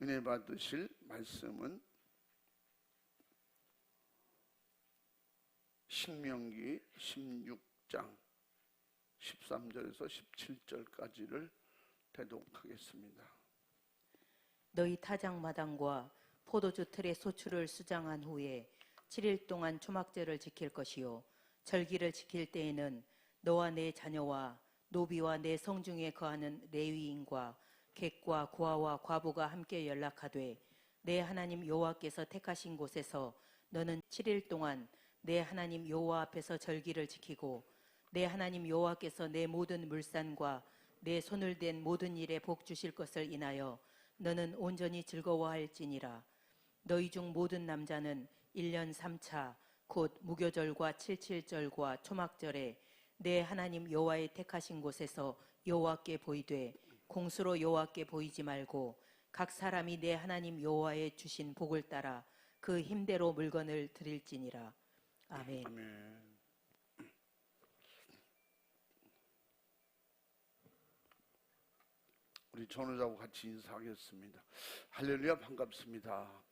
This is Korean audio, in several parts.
은혜 받으실 말씀은 신명기 16장 13절에서 17절까지를 대독하겠습니다. 너희 타작마당과 포도주 틀의 소출을 수장한 후에 7일 동안 초막절을 지킬 것이요, 절기를 지킬 때에는 너와 내 자녀와 노비와 내 성중에 거하는 레위인과 객과 고아와 과부가 함께 연락하되, 내 하나님 여호와께서 택하신 곳에서 너는 7일 동안 내 하나님 여호와 앞에서 절기를 지키고, 내 하나님 여호와께서 내 모든 물산과 내 손을 댄 모든 일에 복 주실 것을 인하여 너는 온전히 즐거워할지니라. 너희 중 모든 남자는 1년 3차 곧 무교절과 77절과 초막절에 내 하나님 여호와의 택하신 곳에서 여호와께 보이되 공수로 여호와께 보이지 말고, 각 사람이 내 하나님 여호와의 주신 복을 따라 그 힘대로 물건을 드릴지니라. 아멘. 아멘. 우리 전우자하고 같이 인사하겠습니다. 할렐루야, 반갑습니다.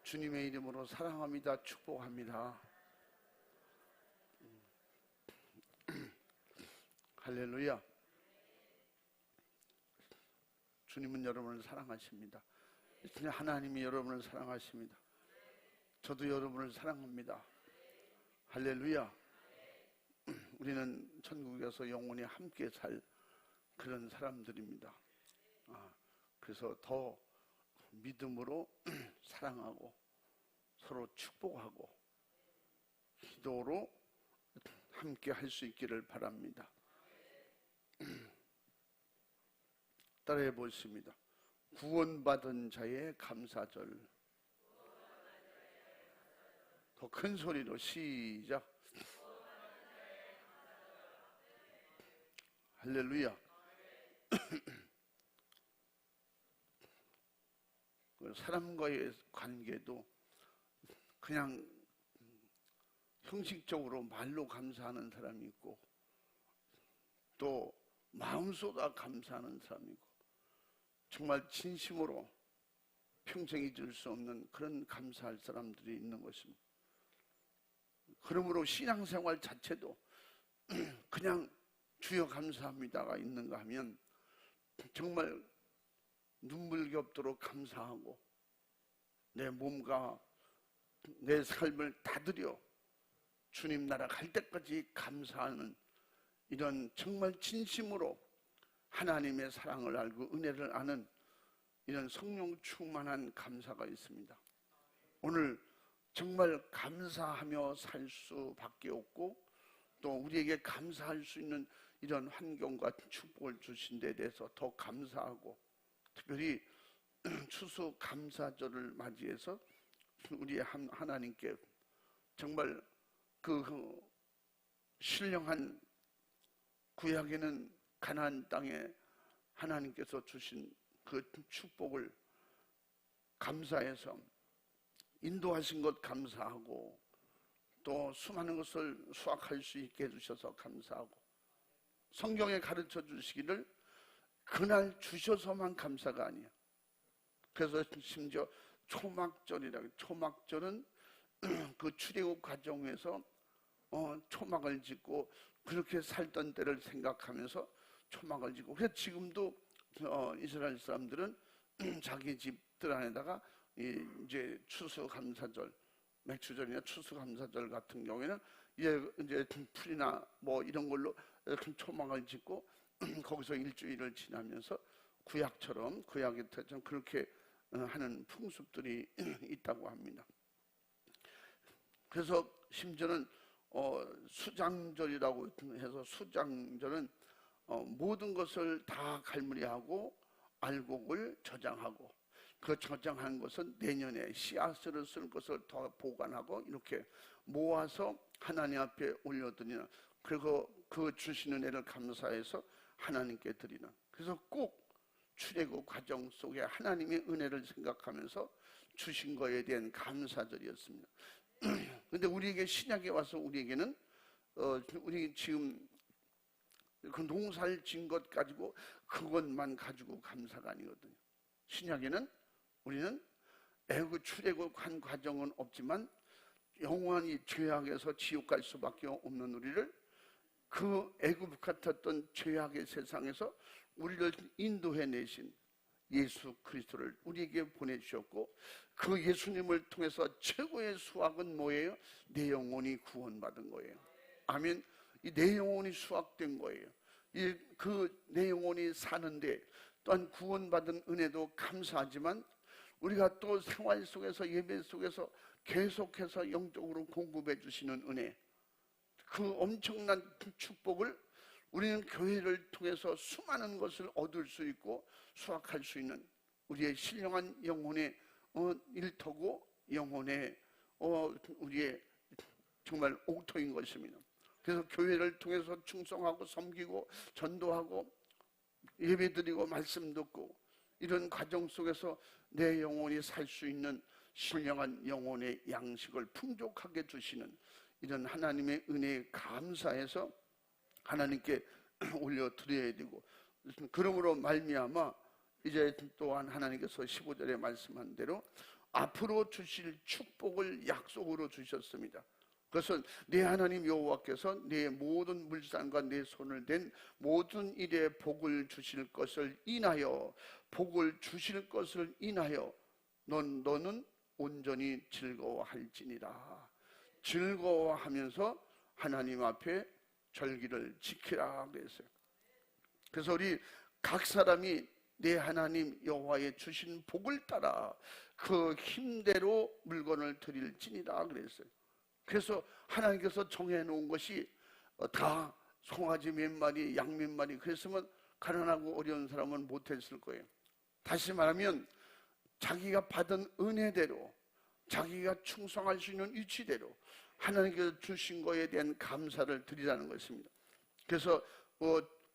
주님의 이름으로 사랑합니다. 축복합니다. 할렐루야. 주님은 여러분을 사랑하십니다. 하나님이 여러분을 사랑하십니다. 저도 여러분을 사랑합니다. 할렐루야. 우리는 천국에서 영원히 함께 살 그런 사람들입니다. 그래서 더 믿음으로 사랑하고 서로 축복하고 기도로 함께 할 수 있기를 바랍니다. 따라해 보십니다. 구원받은 자의 감사절. 더 큰 소리로 시작. 할렐루야. 사람과의 관계도 그냥 형식적으로 말로 감사하는 사람이 있고, 또 마음쏟아 감사하는 사람이 있고, 정말 진심으로 평생 잊을 수 없는 그런 감사할 사람들이 있는 것입니다. 그러므로 신앙생활 자체도 그냥 주여 감사합니다가 있는가 하면 정말 눈물겹도록 감사하고 내 몸과 내 삶을 다 드려 주님 나라 갈 때까지 감사하는, 이런 정말 진심으로 하나님의 사랑을 알고 은혜를 아는 이런 성령 충만한 감사가 있습니다. 오늘 정말 감사하며 살 수밖에 없고, 또 우리에게 감사할 수 있는 이런 환경과 축복을 주신 데 대해서 더 감사하고, 특별히 추수 감사절을 맞이해서 우리 하나님께 정말 그 신령한 구약에는 가나안 땅에 하나님께서 주신 그 축복을 감사해서 인도하신 것 감사하고, 또 수많은 것을 수확할 수 있게 해주셔서 감사하고, 성경에 가르쳐 주시기를 그날 주셔서만 감사가 아니야. 그래서 심지어 초막절이라고, 초막절은 그 출애굽 과정에서 초막을 짓고 그렇게 살던 때를 생각하면서 초막을 짓고, 그래서 지금도 이스라엘 사람들은 자기 집들 안에다가 이제 추수감사절, 맥추절이나 추수감사절 같은 경우에는 이제 풀이나 뭐 이런 걸로 초막을 짓고 거기서 일주일을 지나면서 구약처럼, 구약의 때처럼 그렇게 하는 풍습들이 있다고 합니다. 그래서 심지어는 수장절이라고 해서, 수장절은 모든 것을 다 갈무리하고 알곡을 저장하고, 그 저장한 것은 내년에 씨앗을 쓸 것을 더 보관하고 이렇게 모아서 하나님 앞에 올려드리는, 그리고 그 주시는 애를 감사해서 하나님께 드리는, 그래서 꼭 출애굽 과정 속에 하나님의 은혜를 생각하면서 주신 거에 대한 감사절이었습니다. 근데 우리에게 신약에 와서 우리에게는 우리 지금 그 농사를 진 것 가지고 그것만 가지고 감사가 아니거든요. 신약에는 우리는 애굽 출애굽한 과정은 없지만 영원히 죄악에서 지옥 갈 수밖에 없는 우리를 그 애굽 같았던 죄악의 세상에서 우리를 인도해내신 예수 그리스도를 우리에게 보내주셨고, 그 예수님을 통해서 최고의 수확은 뭐예요? 내 영혼이 구원받은 거예요. 아멘. 이 내 영혼이 수확된 거예요. 그 내 영혼이 사는데 또한 구원받은 은혜도 감사하지만, 우리가 또 생활 속에서 예배 속에서 계속해서 영적으로 공급해 주시는 은혜, 그 엄청난 축복을 우리는 교회를 통해서 수많은 것을 얻을 수 있고 수확할 수 있는 우리의 신령한 영혼의 일터고 영혼의 우리의 정말 옥토인 것입니다. 그래서 교회를 통해서 충성하고 섬기고 전도하고 예배드리고 말씀 듣고 이런 과정 속에서 내 영혼이 살 수 있는 신령한 영혼의 양식을 풍족하게 주시는 이런 하나님의 은혜에 감사해서 하나님께 올려드려야 되고, 그러므로 말미암아 이제 또한 하나님께서 15절에 말씀한 대로 앞으로 주실 축복을 약속으로 주셨습니다. 그것은 내 하나님 여호와께서 내 모든 물산과 내 손을 댄 모든 일에 복을 주실 것을 인하여, 복을 주실 것을 인하여 너는 온전히 즐거워할지니라. 즐거워하면서 하나님 앞에 절기를 지키라 그랬어요. 그래서 우리 각 사람이 내 하나님 여호와의 주신 복을 따라 그 힘대로 물건을 드릴지니라 그랬어요. 그래서 하나님께서 정해놓은 것이 다 송아지 몇 마리, 양 몇 마리 그랬으면 가난하고 어려운 사람은 못했을 거예요. 다시 말하면 자기가 받은 은혜대로, 자기가 충성할 수 있는 위치대로 하나님께서 주신 것에 대한 감사를 드리라는 것입니다. 그래서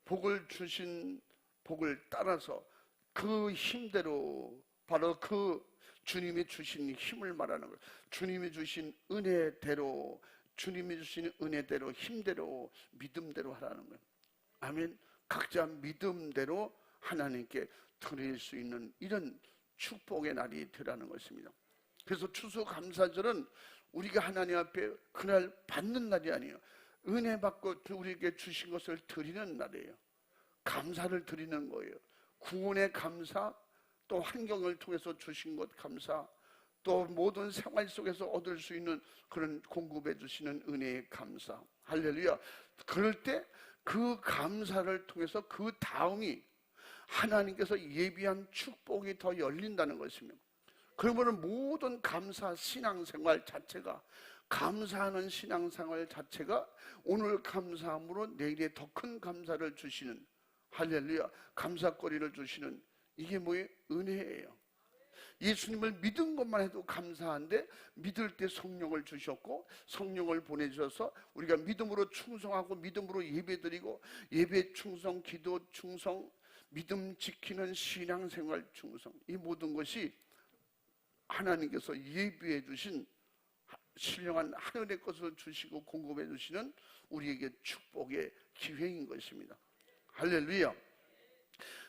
복을 주신 복을 따라서 그 힘대로, 바로 그 주님이 주신 힘을 말하는 거예요. 주님이 주신 은혜대로, 주님이 주신 은혜대로, 힘대로, 믿음대로 하라는 거예요. 아멘. 각자 믿음대로 하나님께 드릴 수 있는 이런 축복의 날이 되라는 것입니다. 그래서 추수감사절은 우리가 하나님 앞에 그날 받는 날이 아니에요. 은혜 받고 우리에게 주신 것을 드리는 날이에요. 감사를 드리는 거예요. 구원의 감사, 또 환경을 통해서 주신 것 감사, 또 모든 생활 속에서 얻을 수 있는 그런 공급해 주시는 은혜의 감사. 할렐루야. 그럴 때 그 감사를 통해서 그 다음이 하나님께서 예비한 축복이 더 열린다는 것입니다. 그러면 모든 감사 신앙생활 자체가, 감사하는 신앙생활 자체가 오늘 감사함으로 내일에 더 큰 감사를 주시는, 할렐루야, 감사거리를 주시는, 이게 뭐예요? 은혜예요. 예수님을 믿은 것만 해도 감사한데, 믿을 때 성령을 주셨고 성령을 보내주셔서 우리가 믿음으로 충성하고 믿음으로 예배드리고, 예배 충성, 기도 충성, 믿음 지키는 신앙생활 충성, 이 모든 것이 하나님께서 예비해 주신 신령한 하늘의 것을 주시고 공급해 주시는 우리에게 축복의 기회인 것입니다. 할렐루야.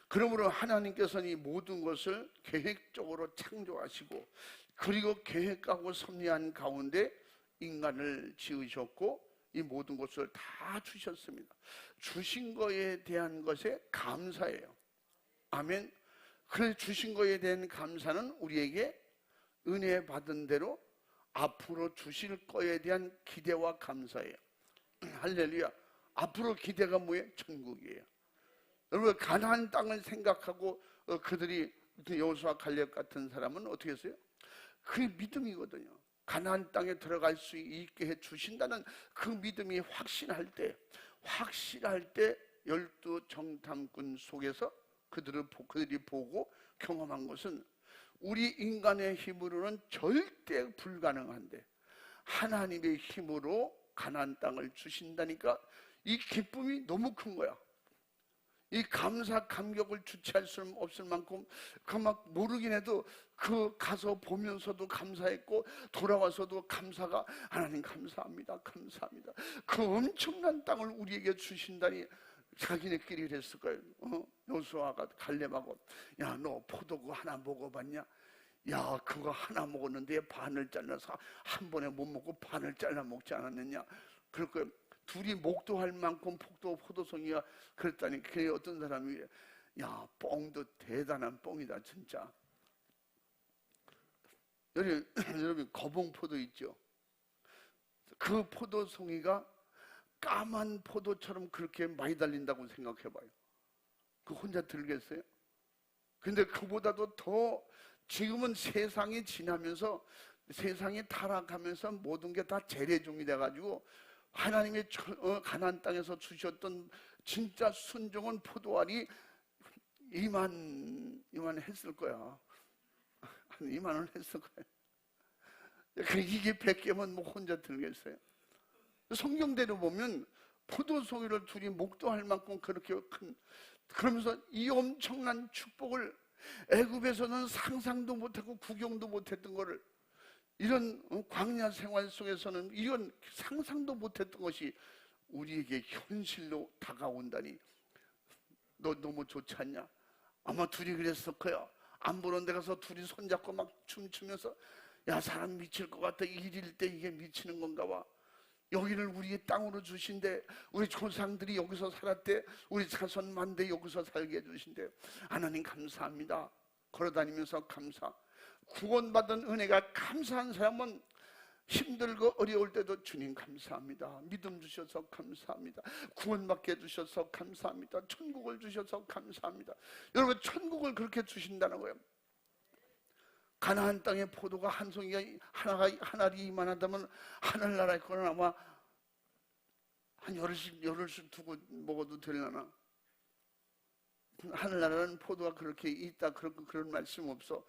그러므로 하나님께서는 이 모든 것을 계획적으로 창조하시고, 그리고 계획하고 섭리한 가운데 인간을 지으셨고 이 모든 것을 다 주셨습니다. 주신 거에 대한 것에 감사해요. 아멘. 그래서 주신 거에 대한 감사는 우리에게 은혜 받은 대로 앞으로 주실 거에 대한 기대와 감사예요. 할렐루야. 앞으로 기대가 뭐예요? 천국이에요. 여러분, 가나안 땅을 생각하고 그들이 여호수아 갈렙 같은 사람은 어떻게 했어요? 그게 믿음이거든요. 가나안 땅에 들어갈 수 있게 해 주신다는 그 믿음이 확신할 때 12 정탐꾼 속에서 그들이 보고 경험한 것은, 우리 인간의 힘으로는 절대 불가능한데 하나님의 힘으로 가나안 땅을 주신다니까 이 기쁨이 너무 큰 거야. 이 감사 감격을 주체할 수 없을 만큼 그 막 모르긴 해도 그 가서 보면서도 감사했고 돌아와서도 감사가, 하나님 감사합니다, 감사합니다. 그 엄청난 땅을 우리에게 주신다니 자기네끼리 그랬을 거예요. 여호수아가 갈렙하고, 야, 너 포도주 하나 먹어봤냐? 야, 그거 하나 먹었는데 반을 잘라서 한 번에 못 먹고 반을 잘라 먹지 않았느냐? 그럴 거예요. 둘이 목도할 만큼 포도송이가 그랬다니. 그게 어떤 사람이, 야, 뻥도 대단한 뻥이다 진짜. 여러분 거봉포도 있죠. 그 포도송이가 까만 포도처럼 그렇게 많이 달린다고 생각해봐요. 그 혼자 들겠어요? 근데 그보다도 더, 지금은 세상이 지나면서, 세상이 타락하면서 모든 게 다 재래종이 돼가지고 하나님의 가나안 땅에서 주셨던 진짜 순종은 포도알이 이만 했을 거야. 한 2만원 했을 거야. 이게 100개면 뭐 혼자 들겠어요? 성경대로 보면 포도송이를 둘이 목도할 만큼 그렇게 큰, 그러면서 이 엄청난 축복을 애굽에서는 상상도 못하고 구경도 못했던 거를, 이런 광야 생활 속에서는 이런 상상도 못했던 것이 우리에게 현실로 다가온다니. 너 너무 좋지 않냐? 아마 둘이 그랬을 거야. 안 보는 데 가서 둘이 손잡고 막 춤추면서, 야, 사람 미칠 것 같아. 일일 때 이게 미치는 건가 봐. 여기를 우리의 땅으로 주신대. 우리 조상들이 여기서 살았대. 우리 자손 만대 여기서 살게 해주신대. 하나님 감사합니다. 걸어다니면서 감사. 구원받은 은혜가 감사한 사람은 힘들고 어려울 때도 주님 감사합니다. 믿음 주셔서 감사합니다. 구원받게 해주셔서 감사합니다. 천국을 주셔서 감사합니다. 여러분, 천국을 그렇게 주신다는 거예요. 가나안 땅의 포도가 한 송이가 하나리 이만하다면 하늘나라의 거는 아마 한 열흘씩 두고 먹어도 되려나? 하늘나라는 포도가 그렇게 있다, 그런 말씀 없어.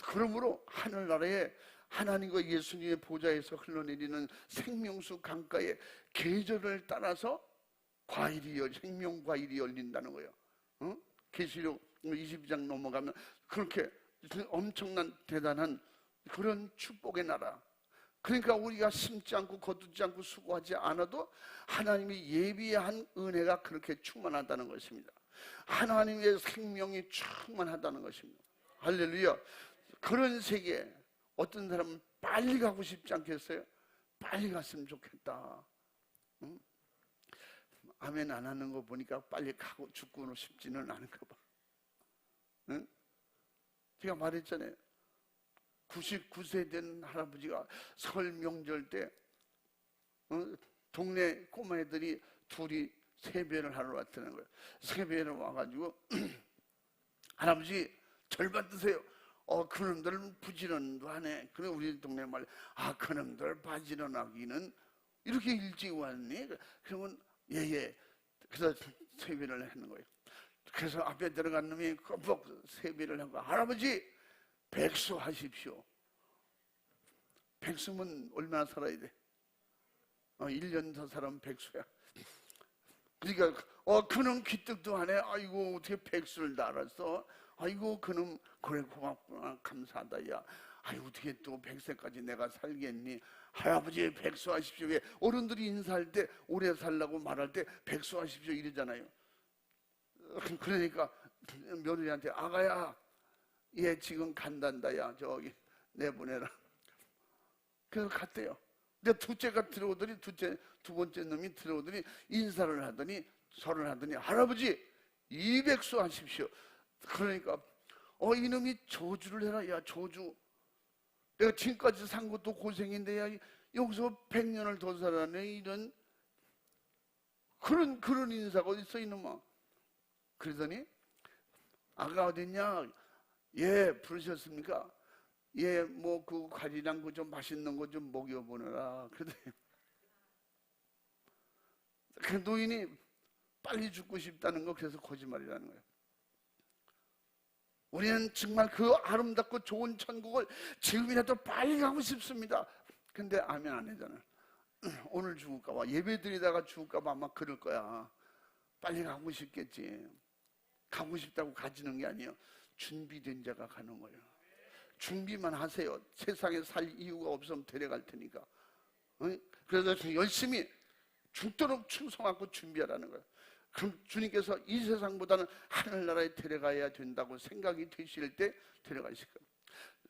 그러므로 하늘나라에 하나님과 예수님의 보좌에서 흘러내리는 생명수 강가에 계절을 따라서 생명과일이 열린다는 거예요. 계시록 22장 넘어가면 그렇게 엄청난 대단한 그런 축복의 나라. 그러니까 우리가 심지 않고 거두지 않고 수고하지 않아도 하나님이 예비한 은혜가 그렇게 충만하다는 것입니다. 하나님의 생명이 충만하다는 것입니다. 할렐루야. 그런 세계, 어떤 사람은 빨리 가고 싶지 않겠어요? 빨리 갔으면 좋겠다. 응? 아멘 안 하는 거 보니까 빨리 가고 죽고 싶지는 않은가 봐. 응? 제가 말했잖아요. 99세 된 할아버지가 설 명절 때 동네 꼬마애들이 둘이 세배를 하러 왔다는 거예요. 세배를 와가지고 할아버지 절 받으세요. 그놈들 부지런도 하네. 그래 우리 동네 말, 그놈들 부지런하기는 이렇게 일찍 왔니? 그러면 예예. 그래서 세배를 하는 거예요. 그래서 앞에 들어간 놈이 껌뻑 세배를 하고, 할아버지 백수하십시오. 백수면 얼마나 살아야 돼? 1년 더 살면 백수야. 그러니까 그놈 기특도 하네. 아이고 어떻게 백수를 다 알았어? 아이고 그놈 그래 고맙구나, 감사하다. 야, 아이고 어떻게 또 100세까지 내가 살겠니? 할아버지 백수하십시오. 왜 어른들이 인사할 때 오래 살라고 말할 때 백수하십시오 이러잖아요. 그러니까 며느리한테, 아가야 얘 지금 간단다. 야 저기 내보내라. 그래서 갔대요. 근데 둘째가 들어오더니 두 번째 놈이 들어오더니 인사를 하더니 절을 하더니, 할아버지 이백수 하십시오. 그러니까 이놈이 저주를 해라. 야 저주, 내가 지금까지 산 것도 고생인데 야 여기서 100년을 더 살아네. 이런 그런 인사가 어딨어 이놈아. 그러더니 아가 어딨냐? 예 부르셨습니까? 예 뭐 그 과일이랑 그 좀 맛있는 거 좀 먹여보느라. 그러더니 그 노인이 빨리 죽고 싶다는 거, 그래서 거짓말이라는 거예요. 우리는 정말 그 아름답고 좋은 천국을 지금이라도 빨리 가고 싶습니다. 근데 아멘 안 하잖아. 오늘 죽을까 봐, 예배 드리다가 죽을까 봐 아마 그럴 거야. 빨리 가고 싶겠지. 가고 싶다고 가지는 게 아니에요. 준비된 자가 가는 거예요. 준비만 하세요. 세상에 살 이유가 없으면 데려갈 테니까. 그래서 열심히 죽도록 충성하고 준비하라는 거예요. 그럼 주님께서 이 세상보다는 하늘나라에 데려가야 된다고 생각이 되실 때 데려가실 거예요.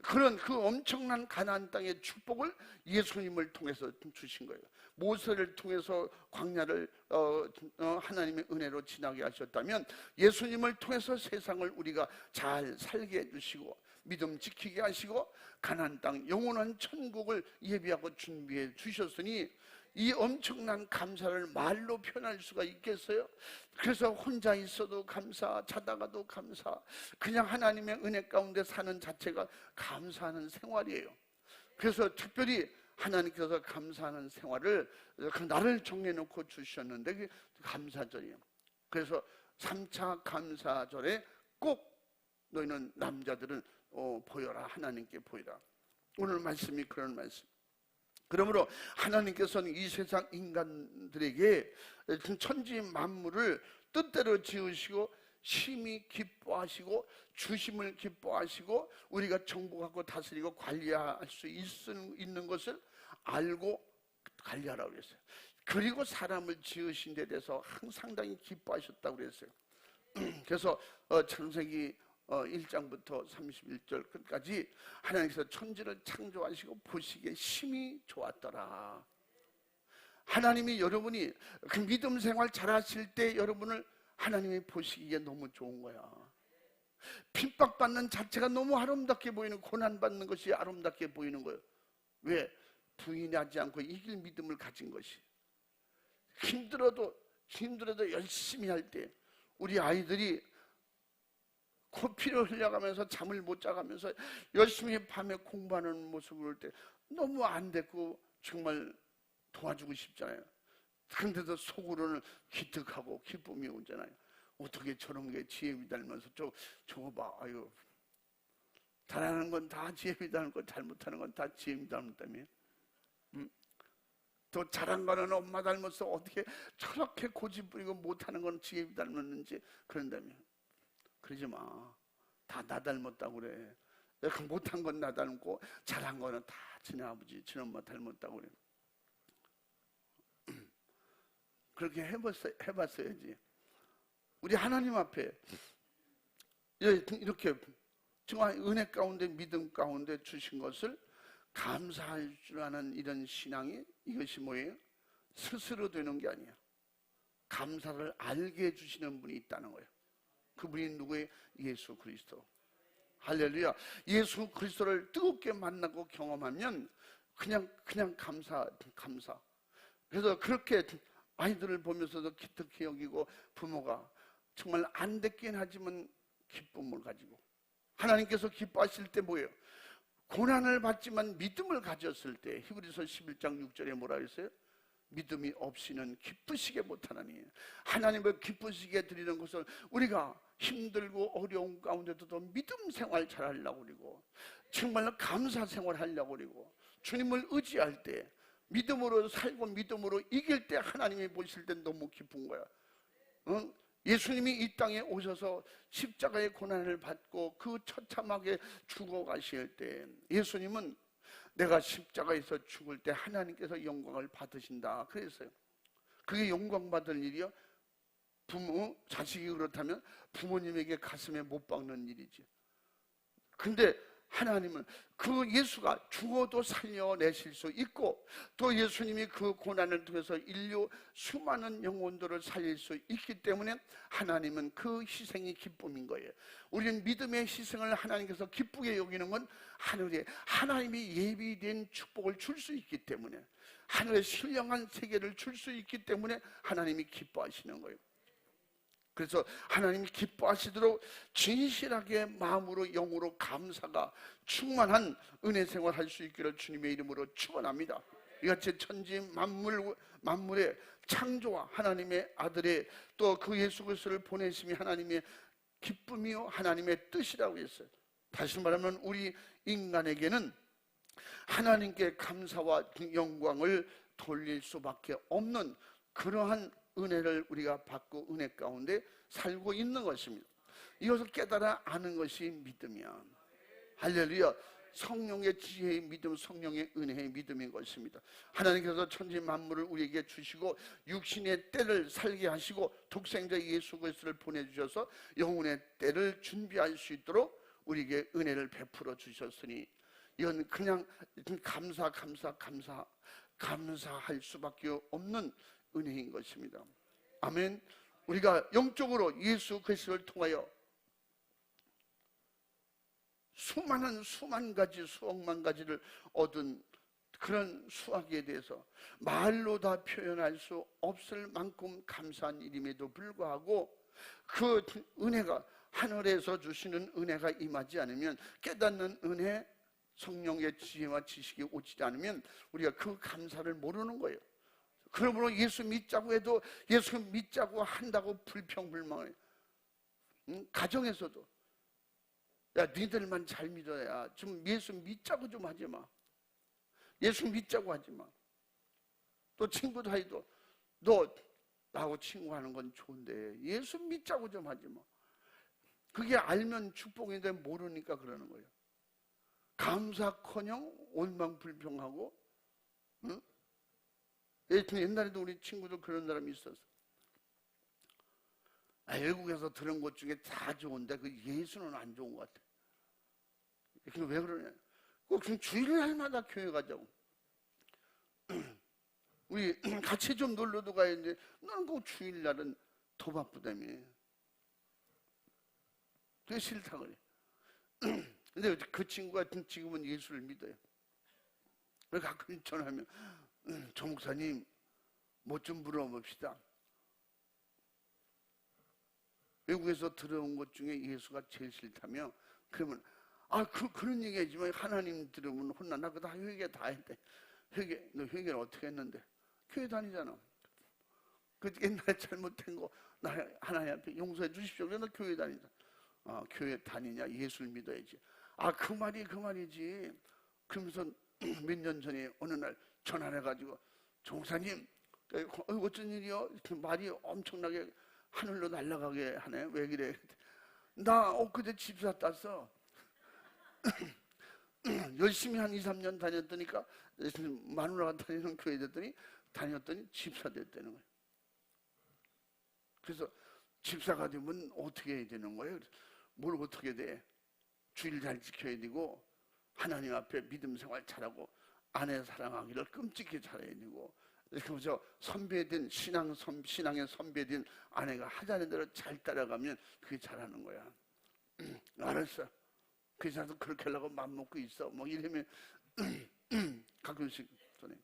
그런 그 엄청난 가나안 땅의 축복을 예수님을 통해서 주신 거예요. 모세를 통해서 광야를 하나님의 은혜로 지나게 하셨다면 예수님을 통해서 세상을 우리가 잘 살게 해주시고 믿음 지키게 하시고 가나안 땅 영원한 천국을 예비하고 준비해 주셨으니 이 엄청난 감사를 말로 표현할 수가 있겠어요? 그래서 혼자 있어도 감사, 자다가도 감사, 그냥 하나님의 은혜 가운데 사는 자체가 감사하는 생활이에요. 그래서 특별히 하나님께서 감사하는 생활을 그 날을 정해놓고 주셨는데 그게 감사절이에요. 그래서 3차 감사절에 꼭 너희는 남자들은 보여라, 하나님께 보여라. 오늘 말씀이 그런 말씀. 그러므로 하나님께서는 이 세상 인간들에게 천지 만물을 뜻대로 지으시고 심히 기뻐하시고 주심을 기뻐하시고 우리가 정복하고 다스리고 관리할 수 있는 것을 알고 관리하라고 그랬어요. 그리고 사람을 지으신 데 대해서 상당히 기뻐하셨다고 그랬어요. 그래서 창세기 1장부터 31절 끝까지 하나님께서 천지를 창조하시고 보시기에 심히 좋았더라. 하나님이 여러분이 그 믿음 생활 잘하실 때 여러분을 하나님이 보시기에 너무 좋은 거야. 핍박받는 자체가 너무 아름답게 보이는, 고난받는 것이 아름답게 보이는 거예요. 왜? 부인하지 않고 이길 믿음을 가진 것이. 힘들어도 열심히 할 때 우리 아이들이 코피를 흘려가면서 잠을 못 자가면서 열심히 밤에 공부하는 모습을 볼 때 너무 안 됐고 정말 도와주고 싶잖아요. 그런데도 속으로는 기특하고 기쁨이 오잖아요. 어떻게 저런 게 지혜비 닮아서 저거 봐, 아유, 잘하는 건 다 지혜비 닮고 잘못하는 건 다 지혜비 닮았다며. 또 잘한 거는 엄마 닮아서 어떻게 저렇게 고집 부리고 못하는 건 지혜비 닮았는지 그런다며. 그러지 마. 다 나 닮았다고 그래. 내가 못한 건 나 닮고 잘한 거는 다 지네 아버지, 지네 엄마 닮았다고 그래. 그렇게 해봤어야지. 우리 하나님 앞에 이렇게 정말 은혜 가운데 믿음 가운데 주신 것을 감사할 줄 아는 이런 신앙이, 이것이 뭐예요? 스스로 되는 게 아니야. 감사를 알게 해주시는 분이 있다는 거예요. 그분이 누구예요? 예수 그리스도. 할렐루야. 예수 그리스도를 뜨겁게 만나고 경험하면 그냥 감사. 그래서 그렇게 아이들을 보면서도 기특히 여기고 부모가 정말 안 됐긴 하지만 기쁨을 가지고, 하나님께서 기뻐하실 때 뭐예요? 고난을 받지만 믿음을 가졌을 때, 히브리서 11장 6절에 뭐라 했어요? 믿음이 없이는 기쁘시게 못하나니. 하나님을 기쁘시게 드리는 것은 우리가 힘들고 어려운 가운데도 믿음 생활 잘하려고 그러고 정말로 감사 생활 하려고 그러고 주님을 의지할 때 믿음으로 살고 믿음으로 이길 때 하나님이 보실 때 너무 기쁜 거야. 예수님이 이 땅에 오셔서 십자가의 고난을 받고 그 처참하게 죽어가실 때 예수님은 내가 십자가에서 죽을 때 하나님께서 영광을 받으신다 그랬어요. 그게 영광 받을 일이요? 자식이 그렇다면 부모님에게 가슴에 못 박는 일이지. 근데 하나님은 그 예수가 죽어도 살려내실 수 있고 또 예수님이 그 고난을 통해서 인류 수많은 영혼들을 살릴 수 있기 때문에 하나님은 그 희생이 기쁨인 거예요. 우리는 믿음의 희생을 하나님께서 기쁘게 여기는 건 하늘에 하나님이 예비된 축복을 줄 수 있기 때문에, 하늘의 신령한 세계를 줄 수 있기 때문에 하나님이 기뻐하시는 거예요. 그래서 하나님이 기뻐하시도록 진실하게 마음으로 영으로 감사가 충만한 은혜 생활 할 수 있기를 주님의 이름으로 축원합니다. 이같이 천지 만물의 창조와 하나님의 아들의 또 그 예수 그리스도를 보내심이 하나님의 기쁨이요 하나님의 뜻이라고 했어요. 다시 말하면 우리 인간에게는 하나님께 감사와 영광을 돌릴 수밖에 없는 그러한 은혜를 우리가 받고 은혜 가운데 살고 있는 것입니다. 이것을 깨달아 아는 것이 믿음이야. 할렐루야. 성령의 지혜의 믿음, 성령의 은혜의 믿음인 것입니다. 하나님께서 천지 만물을 우리에게 주시고 육신의 때를 살게 하시고 독생자 예수 그리스도를 보내주셔서 영혼의 때를 준비할 수 있도록 우리에게 은혜를 베풀어 주셨으니 이건 그냥 감사할 수밖에 없는 은혜인 것입니다. 아멘. 우리가 영적으로 예수 그리스도를 통하여 수만 가지, 수억만 가지를 얻은 그런 수학에 대해서 말로 다 표현할 수 없을 만큼 감사한 일임에도 불구하고 그 은혜가 하늘에서 주시는 은혜가 임하지 않으면, 깨닫는 은혜, 성령의 지혜와 지식이 오지 않으면 우리가 그 감사를 모르는 거예요. 그러므로 예수 믿자고 해도 예수 믿자고 한다고 불평불만해요. 가정에서도 야, 니들만 잘 믿어야, 좀 예수 믿자고 좀 하지 마. 예수 믿자고 하지 마. 또 친구 사이도 너 나하고 친구하는 건 좋은데 예수 믿자고 좀 하지 마. 그게 알면 축복인데 모르니까 그러는 거예요. 감사커녕 원망불평하고, 응? 옛날에도 우리 친구들 그런 사람이 있었어. 외국에서 들은 것 중에 다 좋은데 그 예수는 안 좋은 것 같아. 왜 그러냐? 꼭 주일날마다 교회 가자고. 우리 같이 좀 놀러도 가야 되는데 난 그 주일날은 더 바쁘다며. 그게 싫다 그래. 근데 그 친구가 지금은 예수를 믿어요. 그래서 가끔 전화하면 조 목사님 뭐 좀 물어봅시다. 외국에서 들어온 것 중에 예수가 제일 싫다며. 그러면 그런 얘기 하지만 하나님 들으면 혼나. 나 그거 다 회개 다 했대. 너 회개를 어떻게 했는데? 교회 다니잖아. 그 옛날에 잘못된 거 나 하나님 앞에 용서해 주십시오. 그래서 나 교회 다니다. 교회 다니냐? 예수를 믿어야지. 그 말이지. 그러면서 몇 년 전에 어느 날 전화를 해가지고, 종사님 어쩐 일이요? 말이 엄청나게 하늘로 날아가게 하네. 왜 그래? 나 엊그제 집사 땄어. 열심히 한 2, 3년 다녔더니까 마누라가 다니는 교회 다녔더니 집사 됐다는 거예요. 그래서 집사가 되면 어떻게 해야 되는 거예요? 뭘 어떻게 돼? 주일 잘 지켜야 되고, 하나님 앞에 믿음 생활 잘하고, 아내 사랑하기를 끔찍히 잘해야 되고, 그래서 선배된 신앙의 선배된 아내가 하자는 대로 잘 따라가면 그게 잘하는 거야. 알았어. 그래서 그렇게 하려고 맘먹고 있어. 뭐 이러면 가끔씩 전에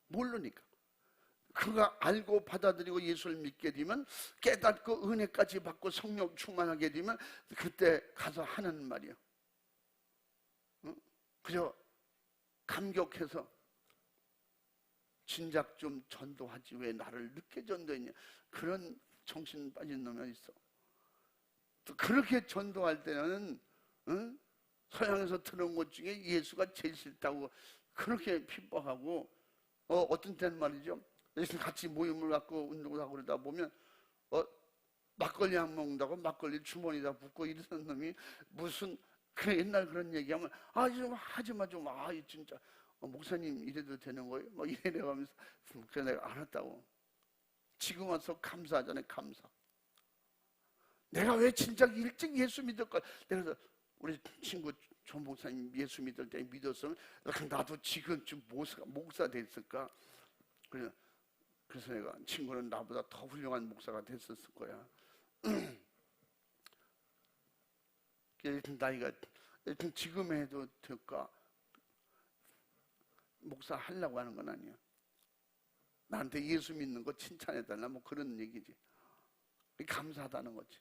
모르니까. 그가 알고 받아들이고 예수를 믿게 되면, 깨닫고 은혜까지 받고 성령 충만하게 되면 그때 가서 하는 말이야. 그저 감격해서 진작 좀 전도하지 왜 나를 늦게 전도했냐. 그런 정신 빠진 놈이 있어. 또 그렇게 전도할 때는 서양에서 들은 것 중에 예수가 제일 싫다고 그렇게 핍박하고, 어떤 때는 말이죠. 같이 모임을 갖고 운동을 하고 그러다 보면 막걸리 안 먹는다고 막걸리 주머니에다 붓고 이러는 놈이 무슨 옛날 그런 얘기하면 좀 하지마 좀. 진짜 목사님 이래도 되는 거예요? 뭐 이래가면서 그래 내가 알았다고. 지금 와서 감사하잖아요. 감사. 내가 왜 진짜 일찍 예수 믿을까? 내가 우리 친구 조 목사님 예수 믿을 때 믿었으면 나도 지금쯤 목사 됐을까? 그래서 내가 친구는 나보다 더 훌륭한 목사가 됐었을 거야. 나이가 지금 해도 될까? 목사 하려고 하는 건 아니야. 나한테 예수 믿는 거 칭찬해달라 뭐 그런 얘기지. 감사하다는 거지.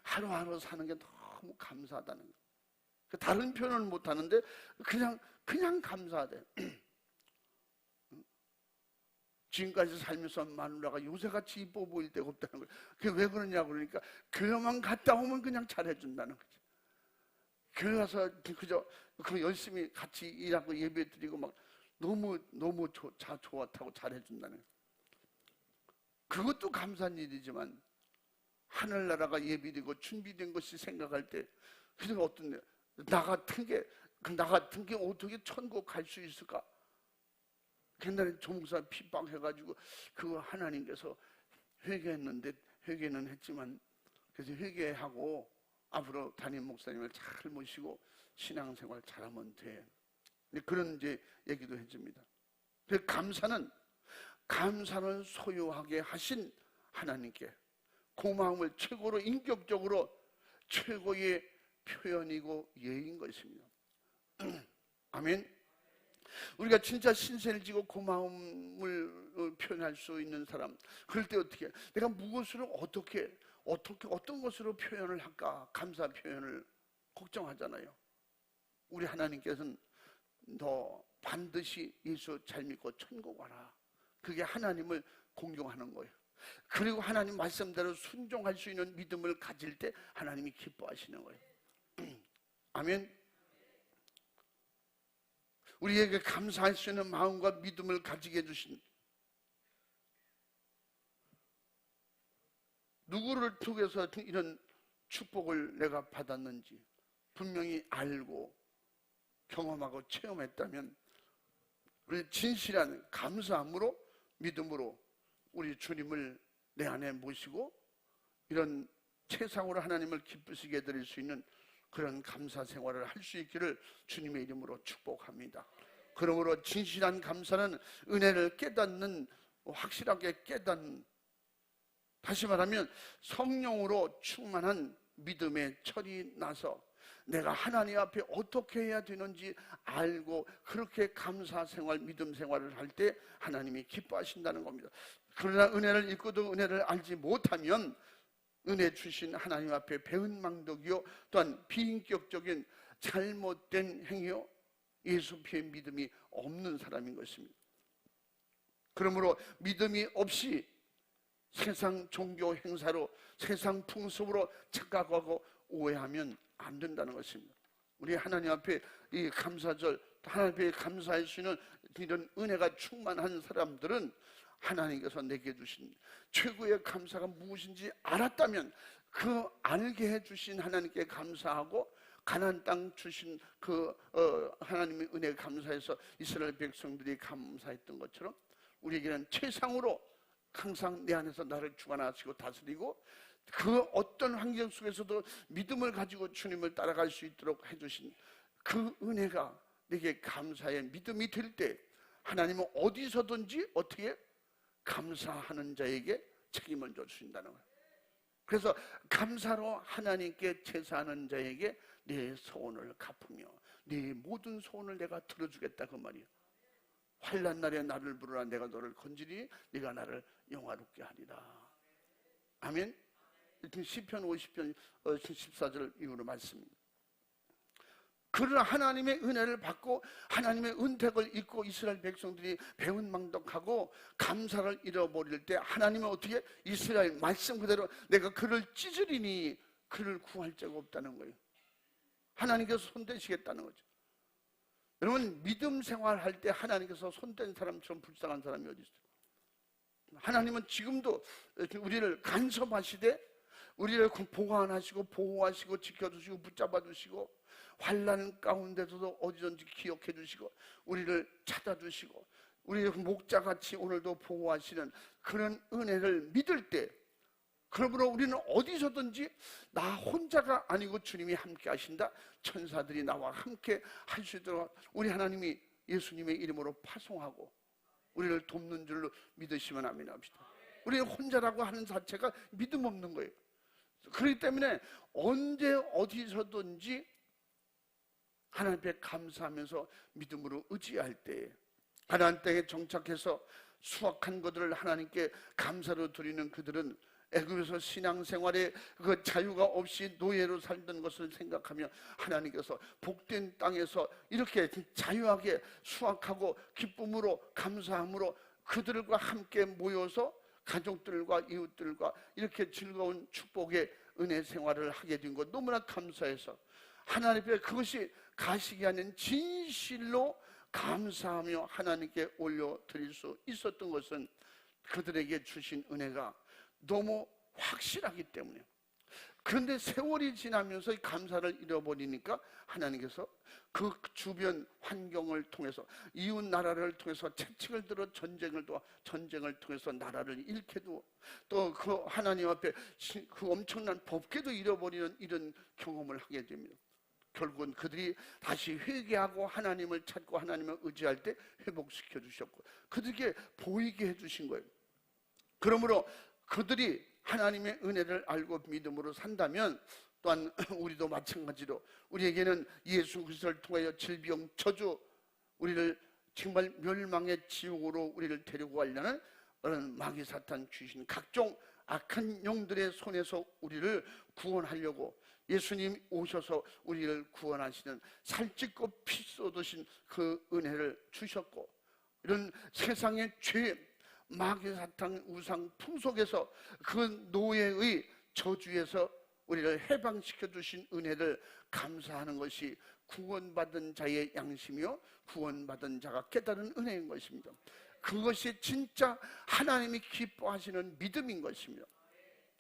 하루하루 사는 게 너무 감사하다는 거. 다른 표현은 못 하는데 그냥 감사하대. 지금까지 살면서 마누라가 요새같이 이뻐 보일 때가 없다는 거예요. 그게 왜 그러냐고 그러니까 교회만 갔다 오면 그냥 잘해준다는 거지. 교회 가서 그저 열심히 같이 일하고 예배 드리고 막 너무 좋았다고 잘해준다는 거예요. 그것도 감사한 일이지만 하늘나라가 예비되고 준비된 것이 생각할 때 그냥 어떤 나 같은 게 나 같은 게 어떻게 천국 갈 수 있을까? 옛날에 조목사 핍박해가지고 그 하나님께서 회개했는데, 회개는 했지만, 그래서 회개하고 앞으로 담임 목사님을 잘 모시고 신앙생활 잘하면 돼. 그런 이제 얘기도 해줍니다. 그 감사는 소유하게 하신 하나님께 고마움을 최고로, 인격적으로 최고의 표현이고 예인 것입니다. 아멘. 우리가 진짜 신세를 지고 고마움을 표현할 수 있는 사람, 그럴 때 어떻게, 내가 무엇으로 어떻게 어떤 것으로 표현을 할까? 감사 표현을 걱정하잖아요. 우리 하나님께서는 너 반드시 예수 잘 믿고 천국 와라. 그게 하나님을 공경하는 거예요. 그리고 하나님 말씀대로 순종할 수 있는 믿음을 가질 때 하나님이 기뻐하시는 거예요. 아멘. 우리에게 감사할 수 있는 마음과 믿음을 가지게 해주신, 누구를 통해서 이런 축복을 내가 받았는지 분명히 알고 경험하고 체험했다면 우리 진실한 감사함으로, 믿음으로 우리 주님을 내 안에 모시고 이런 최상으로 하나님을 기쁘시게 해드릴 수 있는 그런 감사 생활을 할 수 있기를 주님의 이름으로 축복합니다. 그러므로 진실한 감사는 은혜를 깨닫는, 확실하게 깨닫는, 다시 말하면 성령으로 충만한 믿음의 철이 나서 내가 하나님 앞에 어떻게 해야 되는지 알고 그렇게 감사 생활, 믿음 생활을 할 때 하나님이 기뻐하신다는 겁니다. 그러나 은혜를 읽고도 은혜를 알지 못하면 은혜 주신 하나님 앞에 배은망덕이요, 또한 비인격적인 잘못된 행위요, 예수피의 믿음이 없는 사람인 것입니다. 그러므로 믿음이 없이 세상 종교 행사로, 세상 풍습으로 착각하고 오해하면 안 된다는 것입니다. 우리 하나님 앞에 이 감사절, 하나님 앞에 감사할 수 있는 이런 은혜가 충만한 사람들은 하나님께서 내게 주신 최고의 감사가 무엇인지 알았다면 그 알게 해주신 하나님께 감사하고 가나안 땅 주신 그 하나님의 은혜에 감사해서 이스라엘 백성들이 감사했던 것처럼 우리에게는 최상으로 항상 내 안에서 나를 주관하시고 다스리고 그 어떤 환경 속에서도 믿음을 가지고 주님을 따라갈 수 있도록 해주신 그 은혜가 내게 감사의 믿음이 될 때 하나님은 어디서든지 어떻게 감사하는 자에게 책임을 져주신다는 거예요. 그래서 감사로 하나님께 제사하는 자에게 내 소원을 갚으며 네 모든 소원을 내가 들어주겠다, 그 말이에요. 환난 날에 나를 부르라, 내가 너를 건지리, 네가 나를 영화롭게 하리라. 아멘. 시편 50편 14절 이후로 말씀입니다. 그러나 하나님의 은혜를 받고 하나님의 은택을 잊고 이스라엘 백성들이 배은망덕하고 감사를 잃어버릴 때 하나님은 어떻게? 이스라엘 말씀 그대로 내가 그를 찢으리니 그를 구할 자가 없다는 거예요. 하나님께서 손대시겠다는 거죠. 여러분, 믿음 생활할 때 하나님께서 손댄 사람처럼 불쌍한 사람이 어디 있어요? 하나님은 지금도 우리를 간섭하시되 우리를 보관하시고 보호하시고 지켜주시고 붙잡아 주시고 환난 가운데서도 어디든지 기억해 주시고 우리를 찾아주시고 우리의 목자같이 오늘도 보호하시는 그런 은혜를 믿을 때, 그러므로 우리는 어디서든지 나 혼자가 아니고 주님이 함께 하신다, 천사들이 나와 함께 할 수 있도록 우리 하나님이 예수님의 이름으로 파송하고 우리를 돕는 줄로 믿으시면 아멘합시다. 우리는 혼자라고 하는 자체가 믿음 없는 거예요. 그렇기 때문에 언제 어디서든지 하나님 앞에 감사하면서 믿음으로 의지할 때 가나안 땅에 정착해서 수확한 것들을 하나님께 감사로 드리는 그들은 애굽에서 신앙생활에 그 자유가 없이 노예로 살던 것을 생각하며 하나님께서 복된 땅에서 이렇게 자유하게 수확하고 기쁨으로 감사함으로 그들과 함께 모여서 가족들과 이웃들과 이렇게 즐거운 축복의 은혜 생활을 하게 된 것 너무나 감사해서 하나님 앞에 그것이 가시기 아닌 진실로 감사하며 하나님께 올려드릴 수 있었던 것은 그들에게 주신 은혜가 너무 확실하기 때문에, 그런데 세월이 지나면서 감사를 잃어버리니까 하나님께서 그 주변 환경을 통해서 이웃 나라를 통해서 채찍을 들어 전쟁을 통해서 나라를 잃게도 또 그 하나님 앞에 그 엄청난 법궤도 잃어버리는 이런 경험을 하게 됩니다. 결국은 그들이 다시 회개하고 하나님을 찾고 하나님을 의지할 때 회복시켜 주셨고 그들에게 보이게 해주신 거예요. 그러므로 그들이 하나님의 은혜를 알고 믿음으로 산다면 또한 우리도 마찬가지로 우리에게는 예수 그리스도를 통하여 질병, 저주, 우리를 정말 멸망의 지옥으로 우리를 데리고 가려는 마귀 사탄 주신 각종 악한 영들의 손에서 우리를 구원하려고 예수님 오셔서 우리를 구원하시는 살찌고 피 쏟으신 그 은혜를 주셨고 이런 세상의 죄, 마귀 사탄 우상 풍속에서 그 노예의 저주에서 우리를 해방시켜 주신 은혜를 감사하는 것이 구원받은 자의 양심이요 구원받은 자가 깨달은 은혜인 것입니다. 그것이 진짜 하나님이 기뻐하시는 믿음인 것입니다.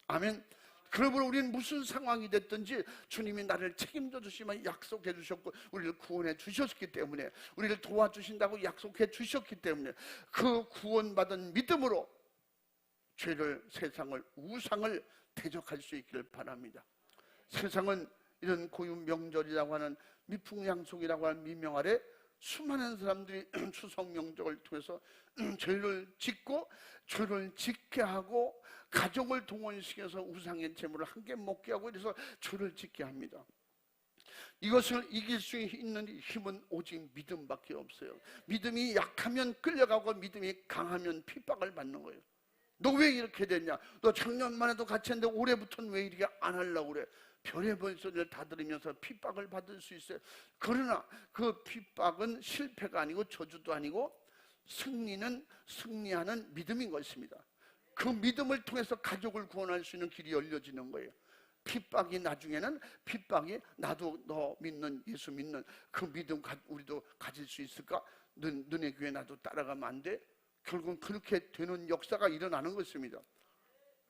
아멘. 그러므로 우리는 무슨 상황이 됐든지 주님이 나를 책임져 주시면 약속해 주셨고 우리를 구원해 주셨기 때문에 우리를 도와주신다고 약속해 주셨기 때문에 그 구원받은 믿음으로 죄를, 세상을, 우상을 대적할 수 있기를 바랍니다. 세상은 이런 고유 명절이라고 하는 미풍양속이라고 하는 미명 아래 수많은 사람들이 추석 명절을 통해서 죄를 짓고 죄를 짓게 하고 가족을 동원시켜서 우상의 제물을 함께 먹게 하고 이래서 죄를 짓게 합니다. 이것을 이길 수 있는 힘은 오직 믿음밖에 없어요. 믿음이 약하면 끌려가고 믿음이 강하면 핍박을 받는 거예요. 너 왜 이렇게 됐냐? 너 작년만 해도 같이 했는데 올해부터는 왜 이렇게 안 하려고 그래? 별의별 소리를 다 들으면서 핍박을 받을 수 있어요. 그러나 그 핍박은 실패가 아니고 저주도 아니고 승리하는 믿음인 것입니다. 그 믿음을 통해서 가족을 구원할 수 있는 길이 열려지는 거예요. 핍박이 나중에는 핍박이 나도 너 믿는 예수 믿는 그 믿음 우리도 가질 수 있을까? 너네 교회 나도 따라가면 안 돼? 결국은 그렇게 되는 역사가 일어나는 것입니다.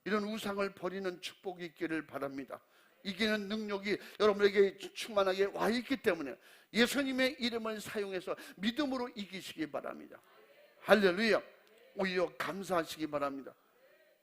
이런 우상을 버리는 축복이 있기를 바랍니다. 이기는 능력이 여러분에게 충만하게 와 있기 때문에 예수님의 이름을 사용해서 믿음으로 이기시기 바랍니다. 할렐루야. 오히려 감사하시기 바랍니다.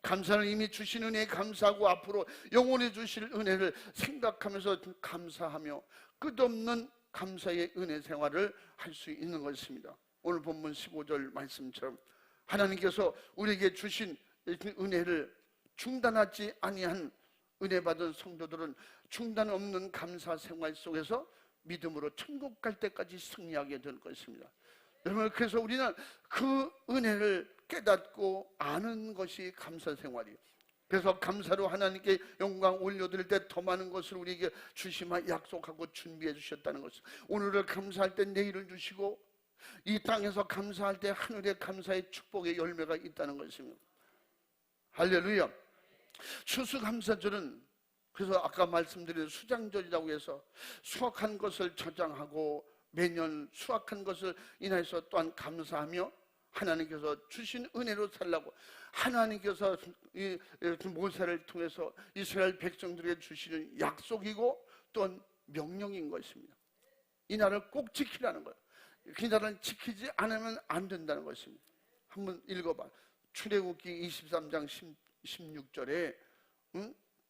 감사는 이미 주신 은혜에 감사하고 앞으로 영원히 주실 은혜를 생각하면서 감사하며 끝없는 감사의 은혜 생활을 할 수 있는 것입니다. 오늘 본문 15절 말씀처럼 하나님께서 우리에게 주신 은혜를 중단하지 아니한 은혜 받은 성도들은 중단 없는 감사 생활 속에서 믿음으로 천국 갈 때까지 승리하게 될 것입니다. 여러분, 그래서 우리는 그 은혜를 깨닫고 아는 것이 감사 생활이에요. 그래서 감사로 하나님께 영광 올려드릴 때 더 많은 것을 우리에게 주시마 약속하고 준비해 주셨다는 것을, 오늘을 감사할 때 내일을 주시고 이 땅에서 감사할 때 하늘의 감사의 축복의 열매가 있다는 것입니다. 할렐루야. 추수감사절은 그래서 아까 말씀드린 수장절이라고 해서 수확한 것을 저장하고 매년 수확한 것을 인해서 또한 감사하며 하나님께서 주신 은혜로 살라고 하나님께서 이 모세를 통해서 이스라엘 백성들에게 주시는 약속이고 또한 명령인 것입니다. 이 날을 꼭 지키라는 거예요. 그 날을 지키지 않으면 안 된다는 것입니다. 한번 읽어봐. 출애굽기 23장 16절에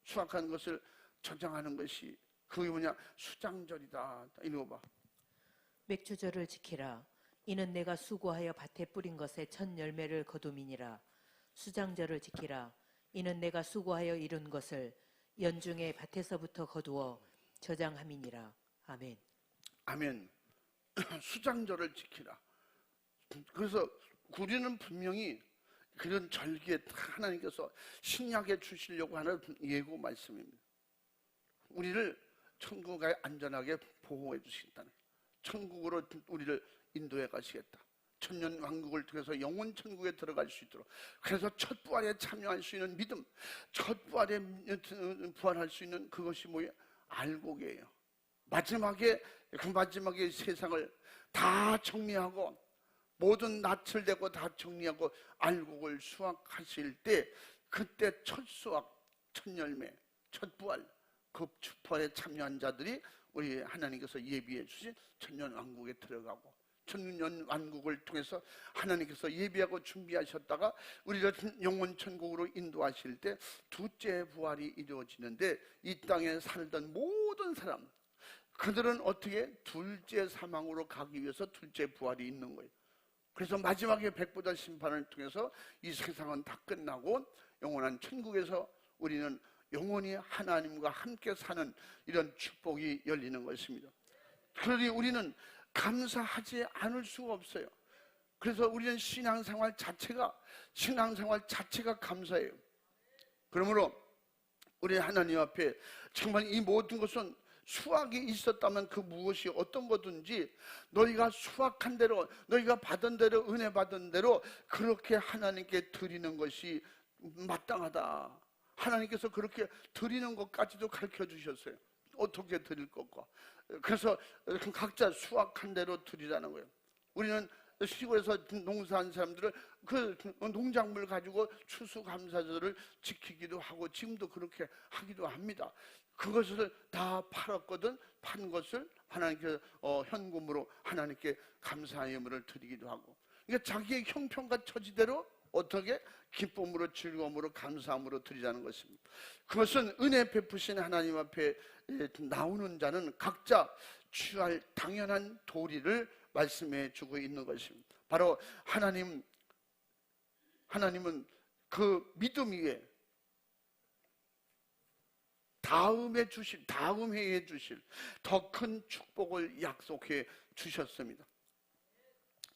수확한 것을 저장하는 것이 그게 뭐냐? 수장절이다. 읽어봐. 맥주절을 지키라. 이는 내가 수고하여 밭에 뿌린 것의 첫 열매를 거둠이니라. 수장절을 지키라. 이는 내가 수고하여 이룬 것을 연중에 밭에서부터 거두어 저장함이니라. 아멘. 아멘. 수장절을 지키라. 그래서 우리는 분명히 그런 절기에 하나님께서 신약에 주시려고 하는 예고 말씀입니다. 우리를 천국에 안전하게 보호해 주시겠다는, 천국으로 우리를 인도해 가시겠다. 천년 왕국을 통해서 영원 천국에 들어갈 수 있도록. 그래서 첫 부활에 참여할 수 있는 믿음, 첫 부활에 부활할 수 있는 그것이 뭐예요? 알곡이에요. 마지막에 그 마지막에 세상을 다 정리하고 모든 낯을 대고 다 정리하고 알곡을 수확하실 때, 그때 첫 수확, 첫 열매, 첫 부활, 그 축복에 참여한 자들이 우리 하나님께서 예비해 주신 천년왕국에 들어가고, 천년왕국을 통해서 하나님께서 예비하고 준비하셨다가 우리를 영원 천국으로 인도하실 때 둘째 부활이 이루어지는데, 이 땅에 살던 모든 사람, 그들은 어떻게 둘째 사망으로 가기 위해서 둘째 부활이 있는 거예요. 그래서 마지막에 백보자 심판을 통해서 이 세상은 다 끝나고 영원한 천국에서 우리는 영원히 하나님과 함께 사는 이런 축복이 열리는 것입니다. 그러니 우리는 감사하지 않을 수가 없어요. 그래서 우리는 신앙생활 자체가 감사예요. 그러므로 우리 하나님 앞에 정말 이 모든 것은 수확이 있었다면 그 무엇이 어떤 거든지 너희가 수확한 대로, 너희가 받은 대로, 은혜 받은 대로 그렇게 하나님께 드리는 것이 마땅하다. 하나님께서 그렇게 드리는 것까지도 가르쳐 주셨어요. 어떻게 드릴 것과. 그래서 각자 수확한 대로 드리라는 거예요. 우리는 시골에서 농사한 사람들은 그 농작물 가지고 추수감사절을 지키기도 하고 지금도 그렇게 하기도 합니다. 그것을 다 팔았거든 판 것을 하나님께 현금으로 하나님께 감사의 예물을 드리기도 하고, 그러니까 자기의 형편과 처지대로 어떻게 기쁨으로 즐거움으로 감사함으로 드리자는 것입니다. 그것은 은혜 베푸신 하나님 앞에 나오는 자는 각자 취할 당연한 도리를 말씀해 주고 있는 것입니다. 바로 하나님은 그 믿음 위에 다음 해에 주실 더 큰 축복을 약속해 주셨습니다.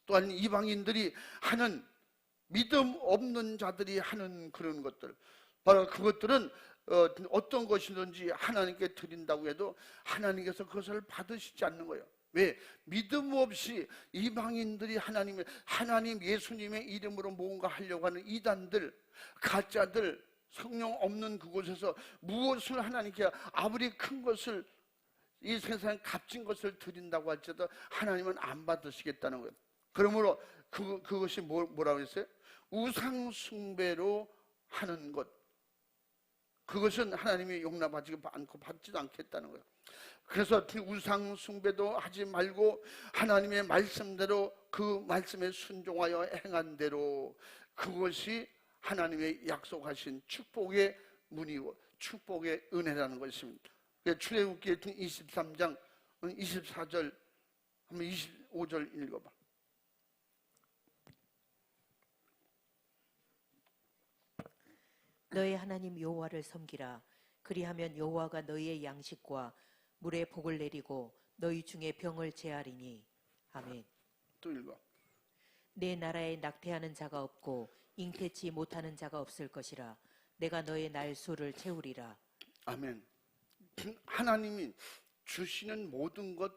또한 이방인들이 하는, 믿음 없는 자들이 하는 그런 것들, 바로 그것들은 어떤 것이든지 하나님께 드린다고 해도 하나님께서 그것을 받으시지 않는 거예요. 왜? 믿음 없이 이방인들이 하나님 예수님의 이름으로 뭔가 하려고 하는 이단들, 가짜들, 성령 없는 그곳에서 무엇을 하나님께 아무리 큰 것을, 이 세상에 값진 것을 드린다고 할지라도 하나님은 안 받으시겠다는 거예요. 그러므로 그것이 뭐라고 했어요? 우상 숭배로 하는 것, 그것은 하나님이 용납하지 않고 받지도 않겠다는 거예요. 그래서 우상 숭배도 하지 말고 하나님의 말씀대로, 그 말씀에 순종하여 행한 대로, 그것이 하나님의 약속하신 축복의 문이고 축복의 은혜라는 것입니다. 출애굽기 23장 24절 한번 25절 읽어봐. 너희 하나님 여호와를 섬기라. 그리하면 여호와가 너희의 양식과 물에 복을 내리고 너희 중에 병을 제하리니. 아멘. 또 읽어. 내 나라에 낙태하는 자가 없고 잉태치 못하는 자가 없을 것이라. 내가 너의 날수를 채우리라. 아멘. 하나님이 주시는 모든 것,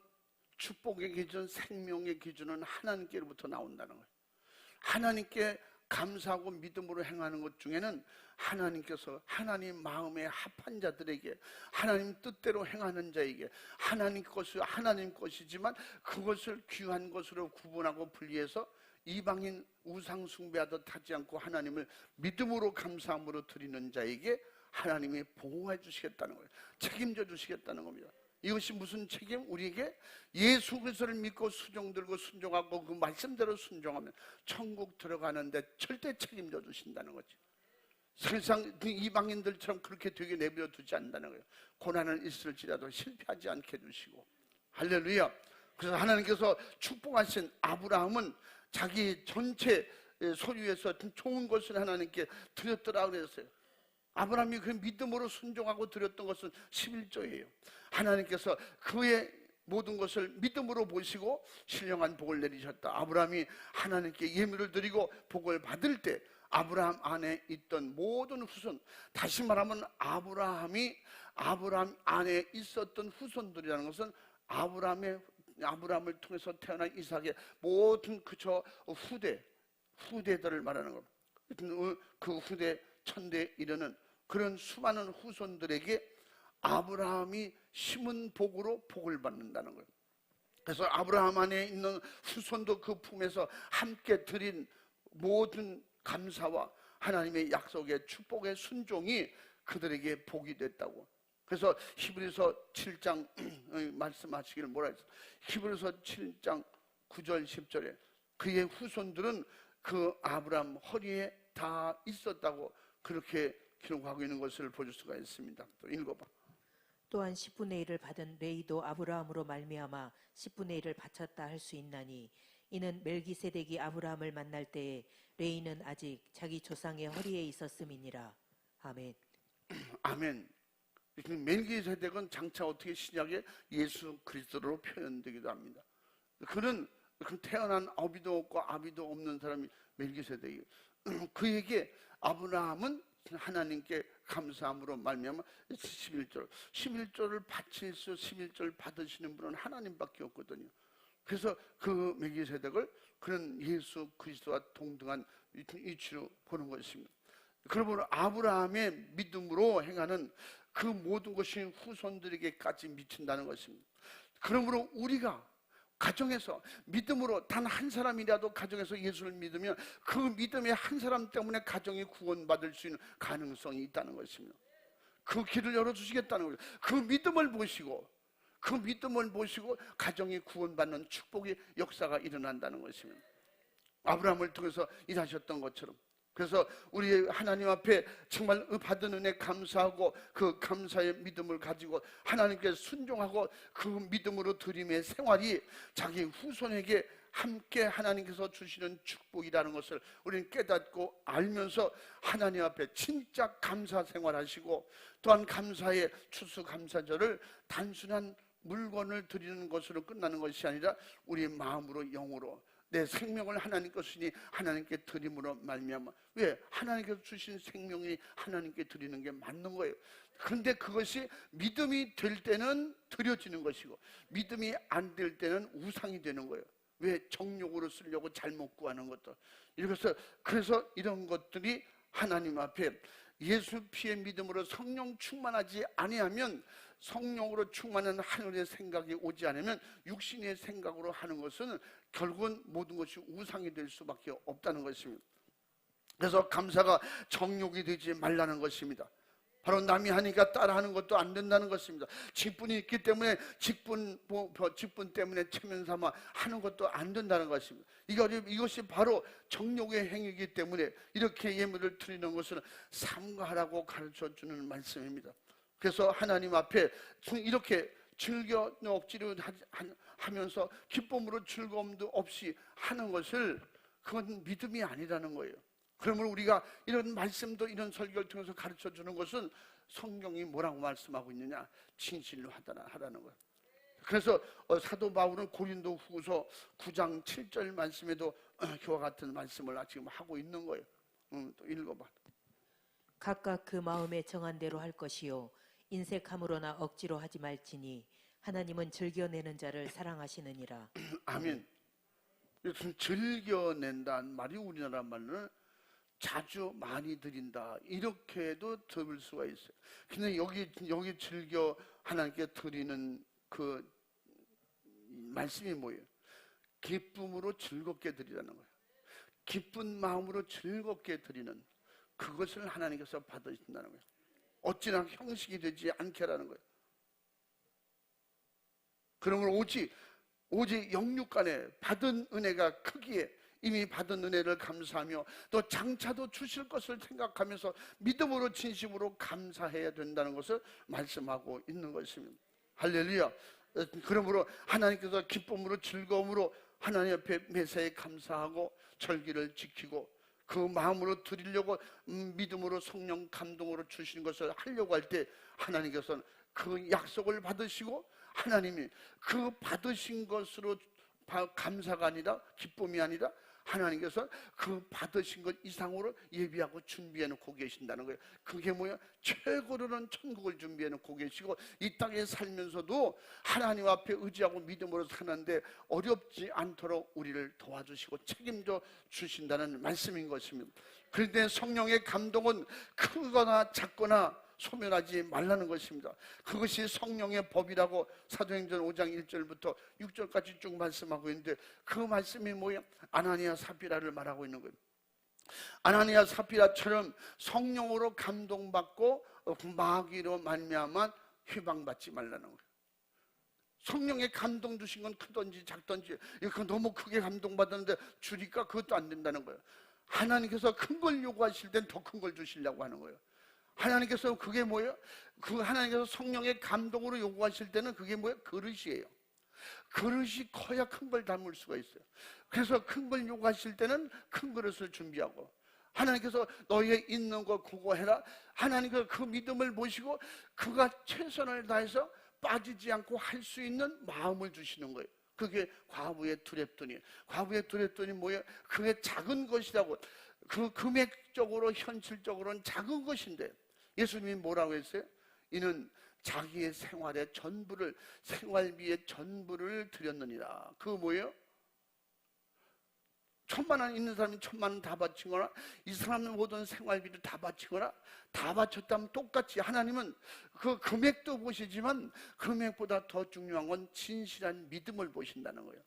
축복의 기준, 생명의 기준은 하나님께로부터 나온다는 거예요. 하나님께 감사하고 믿음으로 행하는 것 중에는 하나님께서 하나님 마음에 합한 자들에게, 하나님 뜻대로 행하는 자에게 하나님 것이지만 그것을 귀한 것으로 구분하고 분리해서 이방인 우상 숭배하듯 하지 않고 하나님을 믿음으로 감사함으로 드리는 자에게 하나님이 보호해 주시겠다는 거예요. 책임져 주시겠다는 겁니다. 이것이 무슨 책임? 우리에게 예수 그리스도를 믿고 수종 들고 순종하고 그 말씀대로 순종하면 천국 들어가는데 절대 책임져 주신다는 거지. 세상 이방인들처럼 그렇게 되게 내버려 두지 않는다는 거예요. 고난은 있을지라도 실패하지 않게 해주시고. 할렐루야. 그래서 하나님께서 축복하신 아브라함은 자기 전체 소유에서 좋은 것을 하나님께 드렸더라 그랬어요. 아브라함이 그 믿음으로 순종하고 드렸던 것은 11조예요. 하나님께서 그의 모든 것을 믿음으로 보시고 신령한 복을 내리셨다. 아브라함이 하나님께 예물을 드리고 복을 받을 때 아브라함 안에 있던 모든 후손, 다시 말하면 아브라함 안에 있었던 후손들이라는 것은 아브라함을 통해서 태어난 이삭의 모든 그저 후대들을 말하는 겁니다. 그 후대 천대에 이르는 그런 수많은 후손들에게 아브라함이 심은 복으로 복을 받는다는 거예요. 그래서 아브라함 안에 있는 후손도 그 품에서 함께 드린 모든 감사와 하나님의 약속의 축복의 순종이 그들에게 복이 됐다고. 그래서 히브리서 7장 말씀하시기를 뭐라 했어? 히브리서 7장 9절 10절에 그의 후손들은 그 아브라함 허리에 다 있었다고 그렇게 기록하고 있는 것을 볼 수가 있습니다. 또 읽어봐. 또한 10분의 1을 받은 레이도 아브라함으로 말미암아 10분의 1을 바쳤다 할 수 있나니 이는 멜기세덱이 아브라함을 만날 때에 레이는 아직 자기 조상의 허리에 있었음이니라. 아멘. 아멘. 멜기세덱은 장차 어떻게 신약에 예수 그리스도로 표현되기도 합니다. 그는 태어난 어비도 없고 아비도 없는 사람이 멜기세덱이에요. 그에게 아브라함은 하나님께 감사함으로 말미암아 11조를 바칠 수 11조를 받으시는 분은 하나님밖에 없거든요. 그래서 그 멜기세덱을 그런 예수 그리스도와 동등한 이치로 보는 것입니다. 그러므로 아브라함의 믿음으로 행하는 그 모든 것이 후손들에게까지 미친다는 것입니다. 그러므로 우리가 가정에서 믿음으로 단 한 사람이라도 가정에서 예수를 믿으면 그 믿음의 한 사람 때문에 가정이 구원받을 수 있는 가능성이 있다는 것입니다. 그 길을 열어주시겠다는 거죠. 그 믿음을 보시고 가정이 구원받는 축복의 역사가 일어난다는 것입니다. 아브라함을 통해서 일하셨던 것처럼. 그래서 우리 하나님 앞에 정말 받은 은혜 감사하고 그 감사의 믿음을 가지고 하나님께 순종하고 그 믿음으로 드림의 생활이 자기 후손에게 함께 하나님께서 주시는 축복이라는 것을 우리는 깨닫고 알면서 하나님 앞에 진짜 감사 생활하시고 또한 감사의 추수감사절을 단순한 물건을 드리는 것으로 끝나는 것이 아니라 우리의 마음으로 영으로 내 생명을 하나님 것이니 하나님께 드림으로 말미암아. 왜? 하나님께서 주신 생명이 하나님께 드리는 게 맞는 거예요. 그런데 그것이 믿음이 될 때는 드려지는 것이고 믿음이 안 될 때는 우상이 되는 거예요. 왜? 정욕으로 쓰려고 잘못 구하는 것들. 그래서 이런 것들이 하나님 앞에 예수 피의 믿음으로 성령 충만하지 아니하면, 성령으로 충만한 하늘의 생각이 오지 않으면 육신의 생각으로 하는 것은 결국은 모든 것이 우상이 될 수밖에 없다는 것입니다. 그래서 감사가 정욕이 되지 말라는 것입니다. 바로 남이 하니까 따라하는 것도 안 된다는 것입니다. 직분이 있기 때문에 직분 때문에 체면 삼아 하는 것도 안 된다는 것입니다. 이것이 바로 정욕의 행위이기 때문에 이렇게 예물을 드리는 것은 삼가하라고 가르쳐주는 말씀입니다. 그래서 하나님 앞에 이렇게 즐겨 억지로 하면서 기쁨으로 즐거움도 없이 하는 것을, 그건 믿음이 아니라는 거예요. 그러면 우리가 이런 말씀도 이런 설교를 통해서 가르쳐주는 것은 성경이 뭐라고 말씀하고 있느냐? 진실로 하라는 거예요. 그래서 사도 바울은 고린도 후서 9장 7절 말씀에도 그와 같은 말씀을 지금 하고 있는 거예요. 또 읽어봐. 각각 그 마음에 정한 대로 할 것이요 인색함으로나 억지로 하지 말지니 하나님은 즐겨내는 자를 사랑하시느니라. 아멘. 즐겨낸다는 말이 우리나라 말로는 자주 많이 드린다, 이렇게도 들을 수가 있어요. 근데 여기 즐겨 하나님께 드리는 그 말씀이 뭐예요? 기쁨으로 즐겁게 드리라는 거예요. 기쁜 마음으로 즐겁게 드리는 그것을 하나님께서 받으신다는 거예요. 어찌나 형식이 되지 않게라는 거예요. 그러면 오직 영육간에 받은 은혜가 크기에 이미 받은 은혜를 감사하며 또 장차도 주실 것을 생각하면서 믿음으로 진심으로 감사해야 된다는 것을 말씀하고 있는 것입니다. 할렐루야. 그러므로 하나님께서 기쁨으로 즐거움으로 하나님 앞에 매사에 감사하고 절기를 지키고 그 마음으로 드리려고 믿음으로 성령 감동으로 주신 것을 하려고 할 때 하나님께서는 그 약속을 받으시고 하나님이 그 받으신 것으로 감사가 아니라 기쁨이 아니라 하나님께서 그 받으신 것 이상으로 예비하고 준비해 놓고 계신다는 거예요. 그게 뭐야? 최고로는 천국을 준비해 놓고 계시고 이 땅에 살면서도 하나님 앞에 의지하고 믿음으로 사는데 어렵지 않도록 우리를 도와주시고 책임져 주신다는 말씀인 것입니다. 그런데 성령의 감동은 크거나 작거나 소멸하지 말라는 것입니다. 그것이 성령의 법이라고 사도행전 5장 1절부터 6절까지 쭉 말씀하고 있는데 그 말씀이 뭐예요? 아나니아 사피라를 말하고 있는 거예요. 아나니아 사피라처럼 성령으로 감동받고 마귀로 말미암아 회방받지 말라는 거예요. 성령의 감동 주신 건 크든지 작든지 이거 너무 크게 감동받았는데 주니까 그것도 안 된다는 거예요. 하나님께서 큰 걸 요구하실 땐 더 큰 걸 주시려고 하는 거예요. 하나님께서 그게 뭐예요? 그 하나님께서 성령의 감동으로 요구하실 때는 그게 뭐예요? 그릇이에요. 그릇이 커야 큰 걸 담을 수가 있어요. 그래서 큰 걸 요구하실 때는 큰 그릇을 준비하고, 하나님께서 너희의 있는 거 그거 해라. 하나님께서 그 믿음을 보시고 그가 최선을 다해서 빠지지 않고 할 수 있는 마음을 주시는 거예요. 그게 과부의 두렙돈이에요. 과부의 두렙돈이 뭐예요? 그게 작은 것이라고. 그 금액적으로 현실적으로는 작은 것인데 예수님이 뭐라고 했어요? 이는 자기의 생활의 전부를, 생활비의 전부를 드렸느니라. 그거 뭐예요? 1,000만 원 있는 사람이 1,000만 원 다 바치거나 이 사람은 모든 생활비를 다 바치거나 다 바쳤다면 똑같이 하나님은 그 금액도 보시지만 금액보다 더 중요한 건 진실한 믿음을 보신다는 거예요.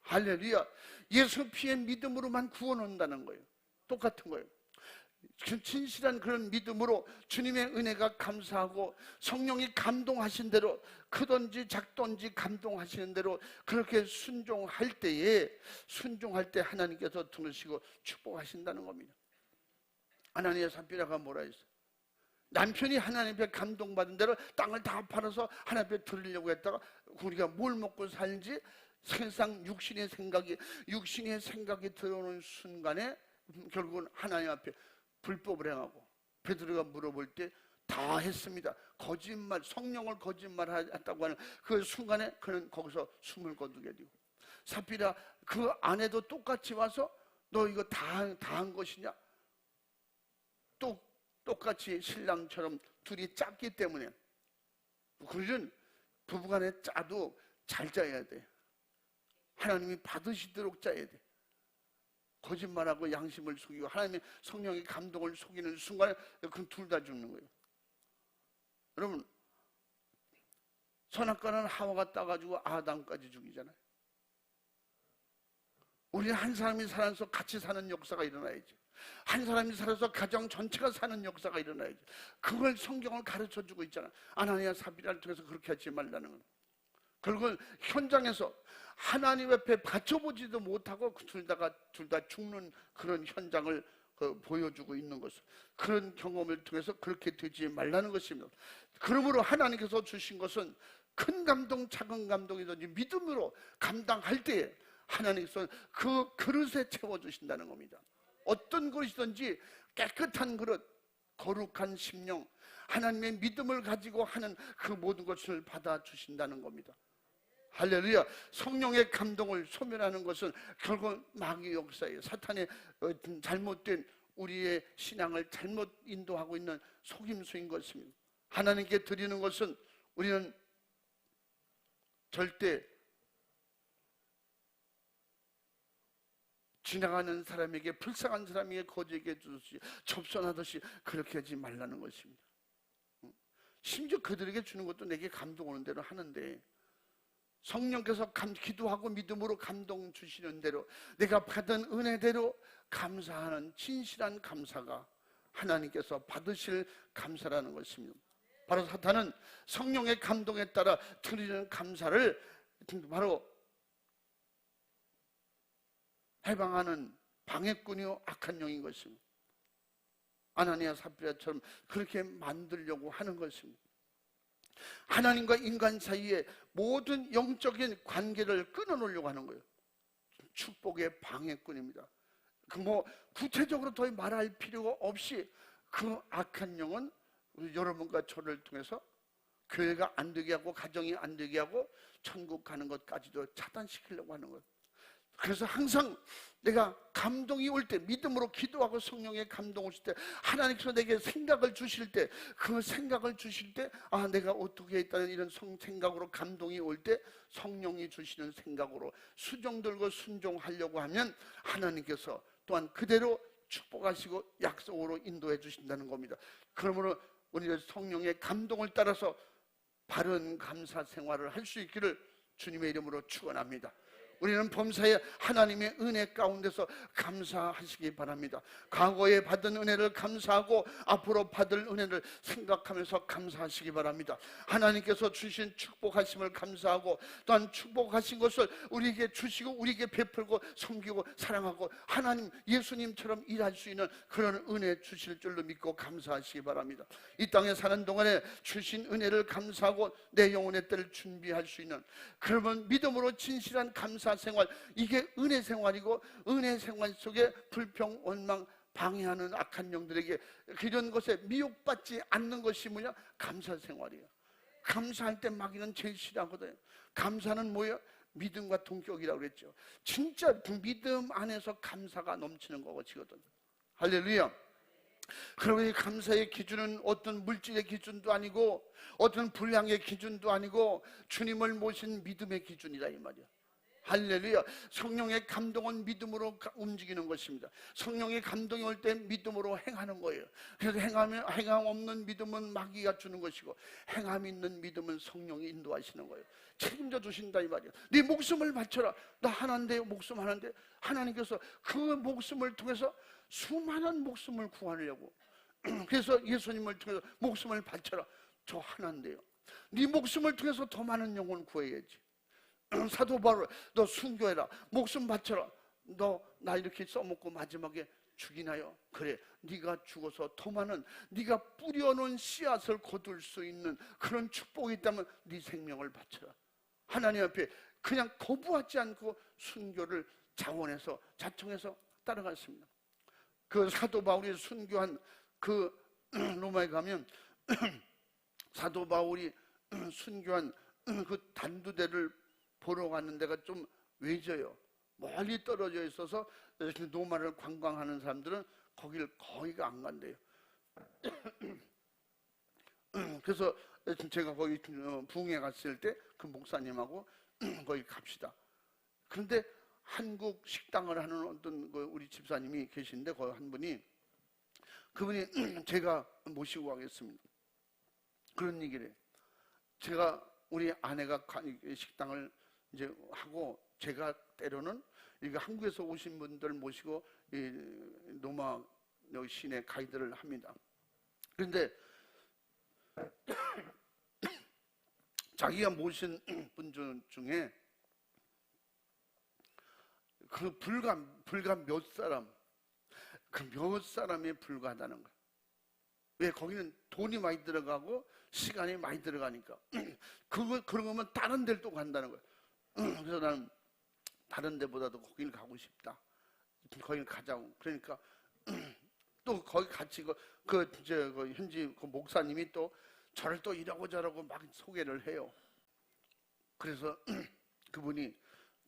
할렐루야. 예수 피의 믿음으로만 구원한다는 거예요. 똑같은 거예요. 진실한 그런 믿음으로 주님의 은혜가 감사하고 성령이 감동하신 대로 크든지 작든지 감동하시는 대로 그렇게 순종할 때 하나님께서 들으시고 축복하신다는 겁니다. 아나니아 삽비라가 뭐라 했어요? 남편이 하나님 앞에 감동받은 대로 땅을 다 팔아서 하나님 앞에 드리려고 했다가 우리가 뭘 먹고 살지 세상 육신의 생각이 들어오는 순간에 결국은 하나님 앞에 불법을 행하고 베드로가 물어볼 때 다 했습니다. 거짓말, 성령을 거짓말했다고 하는 그 순간에 그는 거기서 숨을 거두게 되고, 삽비라 그 아내도 똑같이 와서 너 이거 다 한 것이냐? 똑같이 신랑처럼 둘이 짰기 때문에, 그러면 부부간에 짜도 잘 짜야 돼. 하나님이 받으시도록 짜야 돼. 거짓말하고 양심을 속이고 하나님의 성령의 감동을 속이는 순간에 그 둘 다 죽는 거예요. 여러분, 선악과는 하와가 따가지고 아담까지 죽이잖아요. 우리는 한 사람이 살아서 같이 사는 역사가 일어나야지. 한 사람이 살아서 가정 전체가 사는 역사가 일어나야지. 그걸 성경을 가르쳐주고 있잖아. 아나니아 삽비라를 통해서 그렇게 하지 말라는 건. 결국은 현장에서 하나님 앞에 받쳐보지도 못하고 둘 다 죽는 그런 현장을 보여주고 있는 것을, 그런 경험을 통해서 그렇게 되지 말라는 것입니다. 그러므로 하나님께서 주신 것은 큰 감동, 작은 감동이든지 믿음으로 감당할 때에 하나님께서 그 그릇에 채워주신다는 겁니다. 어떤 그릇이든지 깨끗한 그릇, 거룩한 심령, 하나님의 믿음을 가지고 하는 그 모든 것을 받아주신다는 겁니다. 할렐루야. 성령의 감동을 소멸하는 것은 결국 마귀의 역사예요. 사탄의 잘못된 우리의 신앙을 잘못 인도하고 있는 속임수인 것입니다. 하나님께 드리는 것은 우리는 절대 지나가는 사람에게, 불쌍한 사람에게 거지게 주듯이 접선하듯이 그렇게 하지 말라는 것입니다. 심지어 그들에게 주는 것도 내게 감동 오는 대로 하는데, 성령께서 기도하고 믿음으로 감동 주시는 대로 내가 받은 은혜대로 감사하는 진실한 감사가 하나님께서 받으실 감사라는 것입니다. 바로 사탄은 성령의 감동에 따라 드리는 감사를 바로 해방하는 방해꾼이요 악한 영인 것입니다. 아나니아 삽비라처럼 그렇게 만들려고 하는 것입니다. 하나님과 인간 사이에 모든 영적인 관계를 끊어놓으려고 하는 거예요. 축복의 방해꾼입니다. 구체적으로 더 말할 필요가 없이 그 악한 영은 여러분과 저를 통해서 교회가 안 되게 하고 가정이 안 되게 하고 천국 가는 것까지도 차단시키려고 하는 거예요. 그래서 항상 내가 감동이 올 때, 믿음으로 기도하고 성령의 감동 오실 때, 하나님께서 내게 생각을 주실 때, 그 생각을 주실 때, 내가 어떻게 했다는 이런 생각으로 감동이 올 때 성령이 주시는 생각으로 수정 들고 순종하려고 하면 하나님께서 또한 그대로 축복하시고 약속으로 인도해 주신다는 겁니다. 그러므로 우리는 성령의 감동을 따라서 바른 감사 생활을 할 수 있기를 주님의 이름으로 축원합니다. 우리는 범사에 하나님의 은혜 가운데서 감사하시기 바랍니다. 과거에 받은 은혜를 감사하고 앞으로 받을 은혜를 생각하면서 감사하시기 바랍니다. 하나님께서 주신 축복하심을 감사하고 또한 축복하신 것을 우리에게 주시고 우리에게 베풀고 섬기고 사랑하고 하나님 예수님처럼 일할 수 있는 그런 은혜 주실 줄로 믿고 감사하시기 바랍니다. 이 땅에 사는 동안에 주신 은혜를 감사하고 내 영혼의 때를 준비할 수 있는, 그러면 믿음으로 진실한 감사 생활, 이게 은혜 생활이고, 은혜 생활 속에 불평, 원망, 방해하는 악한 영들에게 이런 것에 미혹받지 않는 것이 뭐냐? 감사 생활이에요. 감사할 때 마귀는 제일 싫어하거든요. 감사는 뭐예요? 믿음과 동격이라고 그랬죠. 진짜 믿음 안에서 감사가 넘치는 것이거든. 할렐루야. 그러면 이 감사의 기준은 어떤 물질의 기준도 아니고 어떤 분량의 기준도 아니고 주님을 모신 믿음의 기준이다 이 말이야. 할렐루야. 성령의 감동은 믿음으로 움직이는 것입니다. 성령의 감동이 올 때 믿음으로 행하는 거예요. 그래서 행함 없는 믿음은 마귀가 주는 것이고 행함 있는 믿음은 성령이 인도하시는 거예요. 책임져 주신다 이 말이야. 네 목숨을 바쳐라. 나 하나인데요. 목숨 하나인데 하나님께서 그 목숨을 통해서 수많은 목숨을 구하려고 그래서 예수님을 통해서 목숨을 바쳐라. 저 하나인데요. 네 목숨을 통해서 더 많은 영혼 구해야지. 사도 바울, 너 순교해라. 목숨 바쳐라. 너 나 이렇게 써먹고 마지막에 죽이나요? 그래, 네가 죽어서 더 많은 네가 뿌려놓은 씨앗을 거둘 수 있는 그런 축복이 있다면 네 생명을 바쳐라. 하나님 앞에 그냥 거부하지 않고 순교를 자원해서 자청해서 따라갔습니다. 그 사도 바울이 순교한 그 로마에 가면 사도 바울이 순교한 그 단두대를 보러 가는 데가 좀 외져요. 멀리 떨어져 있어서 로마를 관광하는 사람들은 거기를 거의가 안 간대요. 그래서 제가 거기 부흥회 갔을 때 그 목사님하고 거기 갑시다. 그런데 한국 식당을 하는 어떤 우리 집사님이 계신데 거기 한 분이, 그분이 제가 모시고 가겠습니다. 그런 얘기를 해요. 제가 우리 아내가 식당을 이제 하고 제가 때로는 이게 한국에서 오신 분들 모시고 로마 여기 시내 가이드를 합니다. 그런데 자기가 모신 분 중에 그 불과 몇 사람, 그 몇 사람에 불과하다는 거예요. 왜? 거기는 돈이 많이 들어가고 시간이 많이 들어가니까. 그런 거면 다른 데를 또 간다는 거예요. 그래서 나는 다른 데보다도 거기를 가고 싶다. 거기를 가자고. 그러니까 또 거기 같이 그 현지 그 목사님이 또 저를 또 이러고 저러고 막 소개를 해요. 그래서 그분이,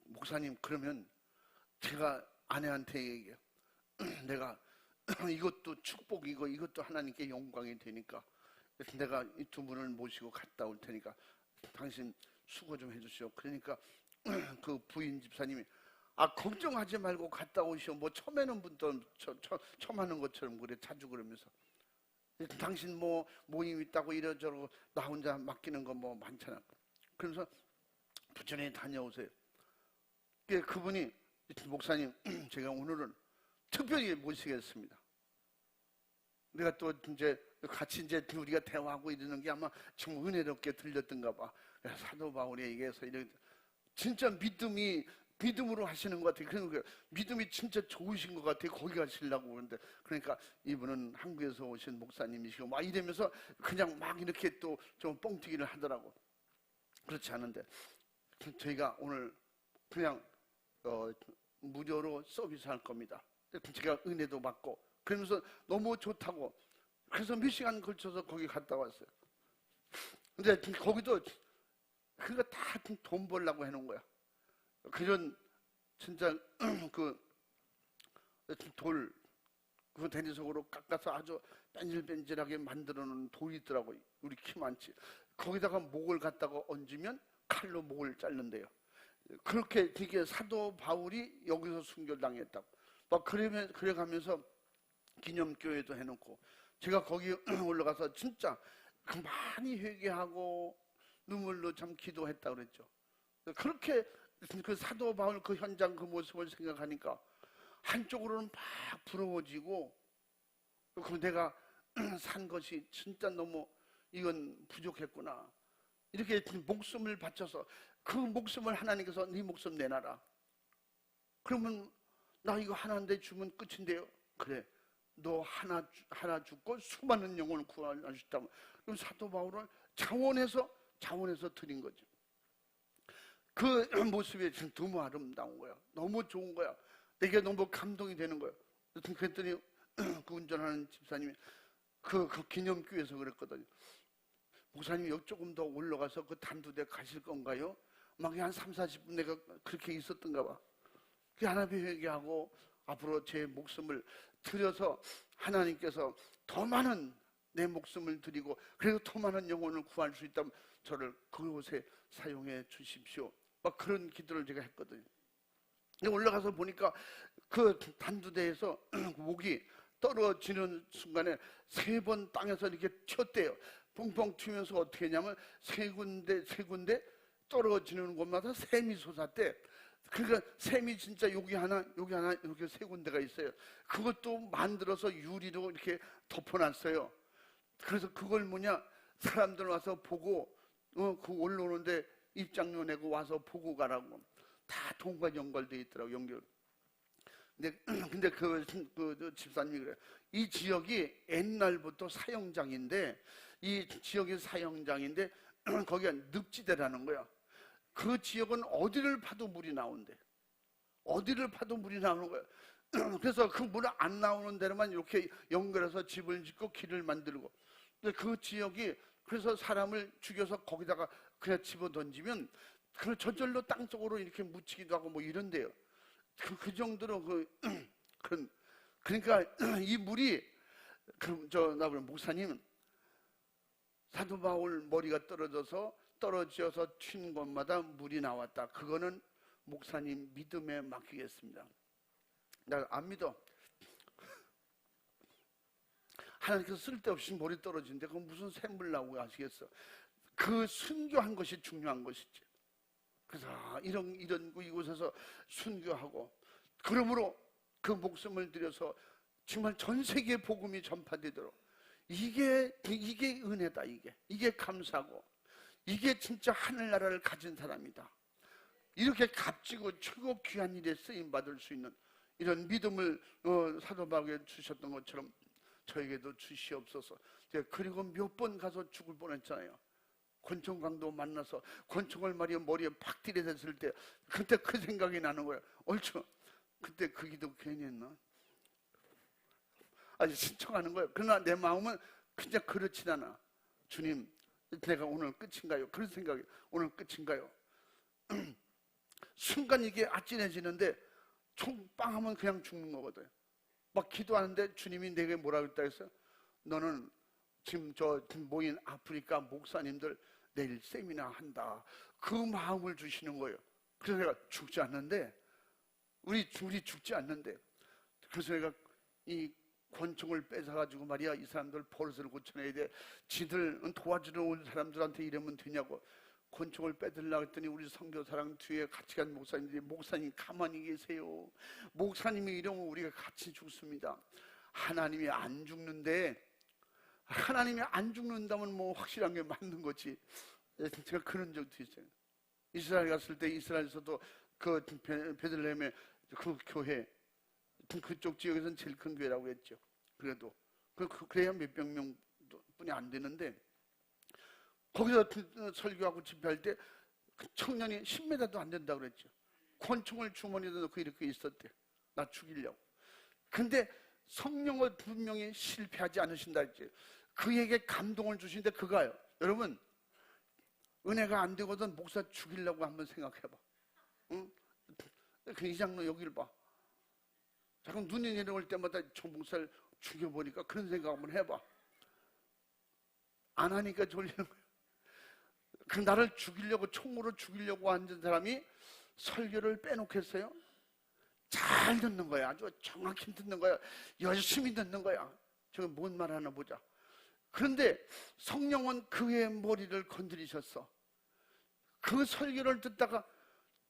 목사님 그러면 제가 아내한테 얘기해요. 내가 이것도 축복이고 이것도 하나님께 영광이 되니까 내가 이 두 분을 모시고 갔다 올 테니까 당신 수고 좀 해주시오. 그러니까 그 부인 집사님이, 걱정하지 말고 갔다 오시오. 뭐 처매는 분도 처하는 것처럼 그래, 자주 그러면서. 당신 뭐 모임 있다고 이러저러고 나 혼자 맡기는 거 뭐 많잖아. 그러면서 부천에 다녀오세요. 그분이, 목사님 제가 오늘은 특별히 모시겠습니다. 내가 또 이제 같이 이제 우리가 대화하고 이러는 게 아마 좀 은혜롭게 들렸던가 봐. 사도 바울이 얘기해서 이런 진짜 믿음으로 하시는 것 같아요. 그런 거예요. 믿음이 진짜 좋으신 것 같아요. 거기 가시려고 그러는데, 그러니까 이분은 한국에서 오신 목사님이시고 막 이러면서 그냥 막 이렇게 또 좀 뻥튀기를 하더라고. 그렇지 않은데 저희가 오늘 그냥 무료로 서비스할 겁니다. 제가 은혜도 받고 그러면서 너무 좋다고, 그래서 몇 시간 걸쳐서 거기 갔다 왔어요. 근데 거기도 그거 다 돈 벌려고 해놓은 거야. 그런 진짜 그 대리석으로 깎아서 아주 뺀질뺀질하게 만들어 놓은 돌이 있더라고. 우리 키만치. 거기다가 목을 갖다가 얹으면 칼로 목을 자른대요. 그렇게 되게 사도 바울이 여기서 순교당했다고. 막 그래가면서 기념교회도 해놓고, 제가 거기 올라가서 진짜 많이 회개하고 눈물로 참 기도했다 그랬죠. 그렇게 그 사도 바울 그 현장 그 모습을 생각하니까 한쪽으로는 막 부러워지고, 그 내가 산 것이 진짜 너무 이건 부족했구나. 이렇게 목숨을 바쳐서 그 목숨을 하나님께서 네 목숨 내놔라. 그러면 나 이거 하나인데 주면 끝인데요. 그래, 너 하나 죽고 수많은 영혼을 구할 수 있다면, 그럼 사도 바울은 자원해서 드린 거죠. 그 모습이 너무 아름다운 거야. 너무 좋은 거야. 내게 너무 감동이 되는 거야. 그랬더니 그 운전하는 집사님이 그 기념교회에서 그랬거든요. 목사님 여기 조금 더 올라가서 그 단두대 가실 건가요? 막 한 30-40분 내가 그렇게 있었던가 봐. 하나님 회개하고 앞으로 제 목숨을 드려서 하나님께서 더 많은 내 목숨을 드리고 그래도 더 많은 영혼을 구할 수 있다면 저를 그곳에 사용해 주십시오. 막 그런 기도를 제가 했거든요. 올라가서 보니까 그 단두대에서 목이 떨어지는 순간에 3번 땅에서 이렇게 튀었대요. 펑펑 튀면서 어떻게 했냐면 세 군데 떨어지는 곳마다 샘이 솟았대. 그러니까 샘이 진짜 여기 하나 이렇게 3군데가 있어요. 그것도 만들어서 유리로 이렇게 덮어놨어요. 그래서 그걸 사람들 와서 보고 그 올라오는데 입장료 내고 와서 보고 가라고. 다 돈과 연결돼 있더라고, 연결. 근데 그 집사님이 그래요. 이 지역이 옛날부터 사형장인데, 거기가 늪지대라는 거야. 그 지역은 어디를 파도 물이 나온대. 어디를 파도 물이 나오는 거야. 그래서 그 물 안 나오는 데로만 이렇게 연결해서 집을 짓고 길을 만들고. 근데 그 지역이 그래서 사람을 죽여서 거기다가 그냥 집어 던지면 저절로 땅속으로 이렇게 묻히기도 하고 뭐 이런데요. 그 정도로 그러니까 이 물이 목사님, 사도 바울 머리가 떨어져서 튄 곳마다 물이 나왔다. 그거는 목사님 믿음에 맡기겠습니다. 나 안 믿어. 하나님께서 쓸데없이 머리 떨어지는데 그건 무슨 샘물 나오고 하시겠어. 그 순교한 것이 중요한 것이지. 그래서 이런 이곳에서 순교하고, 그러므로 그 목숨을 들여서 정말 전 세계 복음이 전파되도록, 이게 은혜다. 이게 감사고, 이게 진짜 하늘나라를 가진 사람이다. 이렇게 값지고 최고 귀한 일에 쓰임 받을 수 있는 이런 믿음을 사도 바울에게 주셨던 것처럼 저에게도 주시옵소서. 그리고 몇 번 가서 죽을 뻔했잖아요. 권총광도 만나서 권총을 머리에 팍 들이댔을 때 그때 그 생각이 나는 거예요. 옳죠. 그때 그 기도 괜히 했나? 아주 신청하는 거예요. 그러나 내 마음은 그냥 그렇진 않아. 주님, 내가 오늘 끝인가요? 그런 생각이, 오늘 끝인가요? 순간 이게 아찔해지는데 총 빵 하면 그냥 죽는 거거든. 막 기도하는데 주님이 내게 뭐라고 했다 했어요? 너는 지금 모인 아프리카 목사님들 내일 세미나 한다. 그 마음을 주시는 거예요. 그래서 내가 죽지 않는데, 우리 죽지 않는데, 그래서 내가 이 권총을 뺏어가지고 말이야, 이 사람들 버릇을 고쳐내야 돼. 지들 도와주러 온 사람들한테 이러면 되냐고 권총을 뺏으려고 했더니 우리 선교사랑 뒤에 같이 간 목사님들이, 목사님 가만히 계세요. 목사님이 이러면 우리가 같이 죽습니다. 하나님이 안 죽는데, 하나님이 안 죽는다면 뭐 확실한 게 맞는 거지. 제가 그런 적도 있어요. 이스라엘 갔을 때 이스라엘에서도 그 베들레헴의 그 교회, 그쪽 지역에서는 제일 큰 교회라고 했죠. 그래도 그래야 몇백 명뿐이 안 되는데, 거기서 설교하고 집회할 때 그 청년이 10m도 안 된다고 그랬죠. 권총을 주머니에 넣고 이렇게 있었대. 나 죽이려고. 근데 성령을 분명히 실패하지 않으신다 했지. 그에게 감동을 주시는데 그거예요. 여러분, 은혜가 안 되거든 목사 죽이려고 한번 생각해봐. 응? 그 이장로 여기를 봐. 자꾸 눈이 내려올 때마다 저 목사를 죽여보니까 그런 생각 한번 해봐. 안 하니까 졸리는 거야. 그 나를 죽이려고, 총으로 죽이려고 앉은 사람이 설교를 빼놓겠어요? 잘 듣는 거야. 아주 정확히 듣는 거야. 열심히 듣는 거야. 저거 뭔 말 하나 보자. 그런데 성령은 그의 머리를 건드리셨어. 그 설교를 듣다가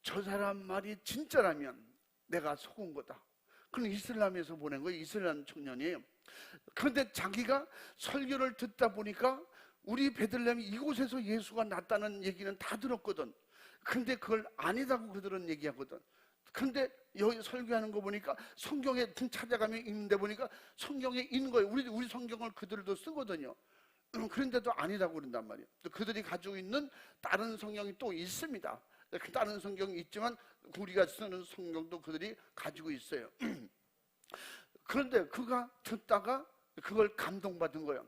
저 사람 말이 진짜라면 내가 속은 거다. 그건 이슬람에서 보낸 거예요. 이슬람 청년이에요. 그런데 자기가 설교를 듣다 보니까 우리 베들레헴 이곳에서 예수가 났다는 얘기는 다 들었거든. 근데 그걸 아니다고 그들은 얘기하거든. 근데 여기 설교하는 거 보니까 성경에 찾아가면 읽는데 보니까 성경에 있는 거예요. 우리 성경을 그들도 쓰거든요. 그런데도 아니다고 그런단 말이에요. 그들이 가지고 있는 다른 성경이 또 있습니다. 그 다른 성경이 있지만 우리가 쓰는 성경도 그들이 가지고 있어요. 그런데 그가 듣다가 그걸 감동받은 거예요.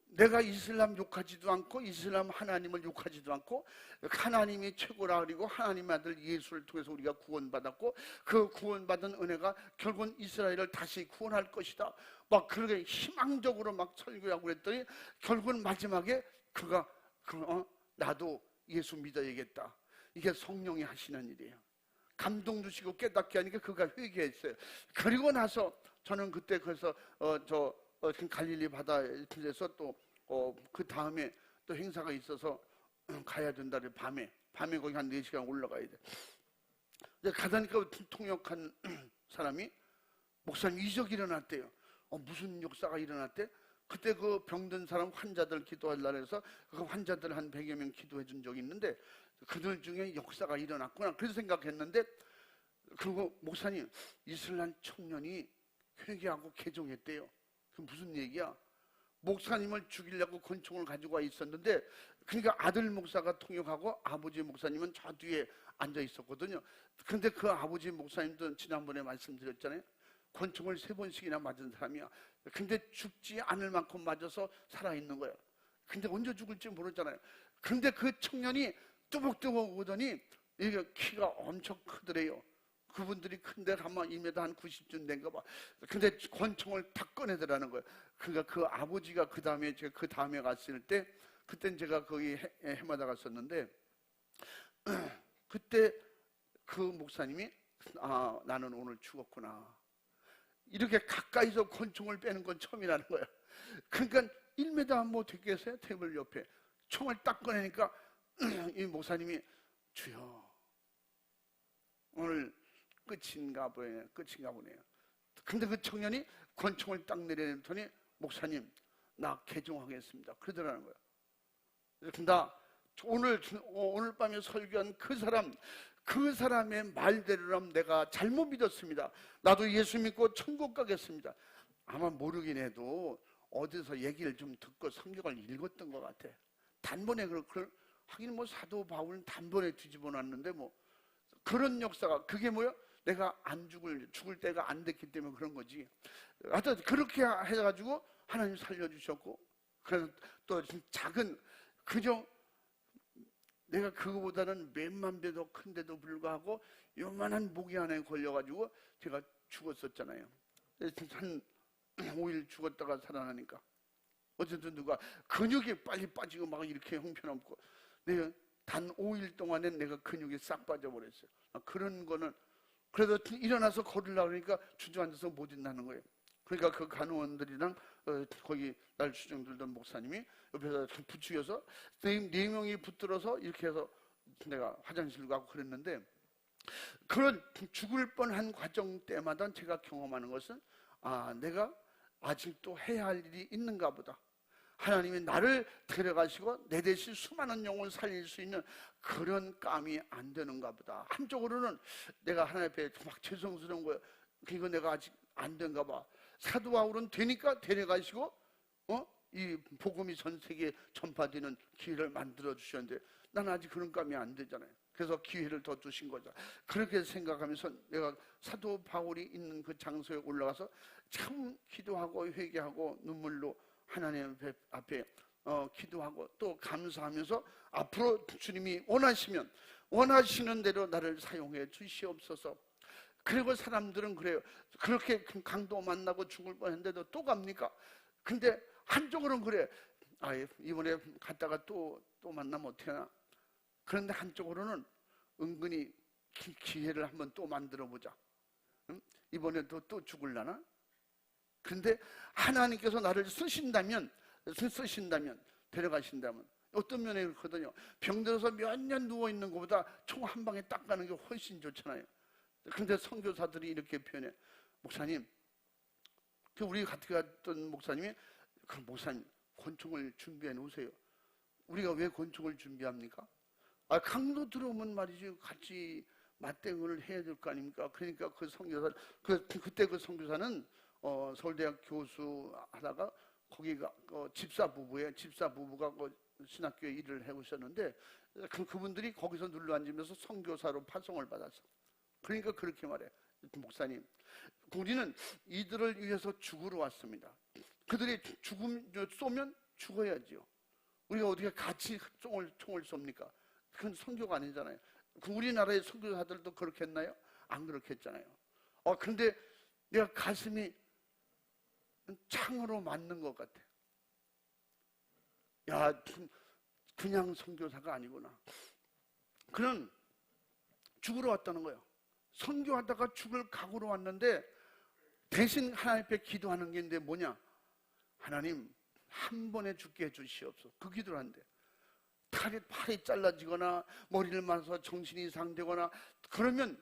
내가 이슬람 욕하지도 않고 이슬람 하나님을 욕하지도 않고 하나님이 최고라, 그리고 하나님의 아들 예수를 통해서 우리가 구원받았고 그 구원받은 은혜가 결국은 이스라엘을 다시 구원할 것이다, 막 그렇게 희망적으로 막 설교하고 그랬더니 결국은 마지막에 그가 나도 예수 믿어야겠다. 이게 성령이 하시는 일이에요. 감동 주시고 깨닫게 하니까 그가 회개했어요. 그리고 나서 저는 그때 그래서 갈릴리 바다에서 또 그 다음에 또 행사가 있어서 가야 된다. 밤에 거기 한 4시간 올라가야 돼. 가다니까 통역한 사람이 목사님 이적이 일어났대요. 무슨 역사가 일어났대? 그때 그 병든 사람 환자들 기도하려고 해서 그 환자들 한 100여 명 기도해 준 적이 있는데 그들 중에 역사가 일어났구나. 그래서 생각했는데, 그리고 목사님 이슬람 청년이 회개하고 개종했대요. 그 무슨 얘기야? 목사님을 죽이려고 권총을 가지고 와 있었는데, 그러니까 아들 목사가 통역하고 아버지 목사님은 저 뒤에 앉아 있었거든요. 근데 그 아버지 목사님도 지난번에 말씀드렸잖아요. 권총을 3번씩이나 맞은 사람이야. 근데 죽지 않을 만큼 맞아서 살아있는 거예요. 근데 언제 죽을지 모르잖아요. 근데 그 청년이 뚜벅뚜벅 오더니 이게 키가 엄청 크더래요. 그분들이 큰데 아마 2m 한 90쯤 된가 봐. 근데 권총을 탁 꺼내더라는 거예요. 그러니까 그 아버지가 그 다음에 갔을 때, 그땐 제가 거기 해마다 갔었는데, 그때 그 목사님이 나는 오늘 죽었구나. 이렇게 가까이서 권총을 빼는 건 처음이라는 거예요. 그러니까 1m 뭐 됐겠어요? 테이블 옆에 총을 딱 꺼내니까 이 목사님이 주여 오늘 끝인가 보네요. 근데 그 청년이 권총을 딱 내려놓더니 목사님 나 개종하겠습니다 그러더라는 거예요. 나 오늘 밤에 설교한 그 사람의 말대로라면 내가 잘못 믿었습니다. 나도 예수 믿고 천국 가겠습니다. 아마 모르긴 해도 어디서 얘기를 좀 듣고 성경을 읽었던 것 같아. 단번에 하긴 뭐 사도 바울은 단번에 뒤집어 놨는데 뭐 그런 역사가, 그게 뭐야? 내가 죽을 때가 안 됐기 때문에 그런 거지. 하여튼 그렇게 해가지고 하나님 살려주셨고, 그래서 또 작은, 그저 내가 그거보다는 몇만 배 더 큰데도 불구하고 요만한 모기 안에 걸려가지고 제가 죽었었잖아요. 한 5일 죽었다가 살아나니까 어쨌든 누가 근육이 빨리 빠지고 막 이렇게 형편없고, 내가 단 5일 동안에 내가 근육이 싹 빠져버렸어요. 그런 거는 그래도 일어나서 걸으려고 하니까 주저앉아서 못 일어나는 거예요. 그러니까 그 간호원들이랑 거기 날 수정들던 목사님이 옆에서 부추겨서 4명이 붙들어서 이렇게 해서 내가 화장실 가고 그랬는데, 그런 죽을 뻔한 과정 때마다 제가 경험하는 것은 내가 아직도 해야 할 일이 있는가 보다. 하나님이 나를 데려가시고 내 대신 수많은 영혼을 살릴 수 있는 그런 감이 안 되는가 보다. 한쪽으로는 내가 하나님 앞에 막 죄송스러운 거예요. 이거 내가 아직 안 된가 봐. 사도 바울은 되니까 데려가시고 이 복음이 전 세계에 전파되는 기회를 만들어 주셨는데 나는 아직 그런 감이 안 되잖아요. 그래서 기회를 더 주신 거죠. 그렇게 생각하면서 내가 사도 바울이 있는 그 장소에 올라가서 참 기도하고 회개하고 눈물로 하나님 앞에 기도하고 또 감사하면서 앞으로 주님이 원하시는 대로 나를 사용해 주시옵소서. 그리고 사람들은 그래요. 그렇게 강도 만나고 죽을 뻔했는데도 또 갑니까? 근데 한쪽으로는 그래. 이번에 갔다가 또 만나면 어떡하나. 그런데 한쪽으로는 은근히 기회를 한번 또 만들어 보자. 이번에도 또 죽을라나? 근데 하나님께서 나를 쓰신다면 데려가신다면 어떤 면에 그렇거든요. 병들어서 몇 년 누워있는 것보다 총 한 방에 딱 가는 게 훨씬 좋잖아요. 그런데 선교사들이 이렇게 표현해. 목사님, 우리 같이 갔던 목사님이, 그 목사님 권총을 준비해 놓으세요. 우리가 왜 권총을 준비합니까? 강도 들어오면 말이지 같이 맞대응을 해야 될 거 아닙니까? 그러니까 그 선교사, 그때 그 선교사는 서울대학 교수 하다가 거기가 집사 부부가 신학교에 일을 하고 있었는데, 그분들이 거기서 눌러 앉으면서 선교사로 파송을 받았어. 그러니까 그렇게 말해. 목사님, 우리는 이들을 위해서 죽으러 왔습니다. 그들이 쏘면 죽어야지요. 우리가 어떻게 같이 총을 쏩니까? 그건 선교가 아니잖아요. 우리나라의 선교사들도 그렇게 했나요? 안 그렇게 했잖아요. 근데 내가 가슴이 창으로 맞는 것 같아. 야, 그냥 선교사가 아니구나. 그는 죽으러 왔다는 거예요. 선교하다가 죽을 각오로 왔는데 대신 하나님 앞에 기도하는 게 있는데 뭐냐? 하나님, 한 번에 죽게 해주시옵소서. 그 기도를 한대. 팔이 잘라지거나 머리를 맞아서 정신이 이상되거나 그러면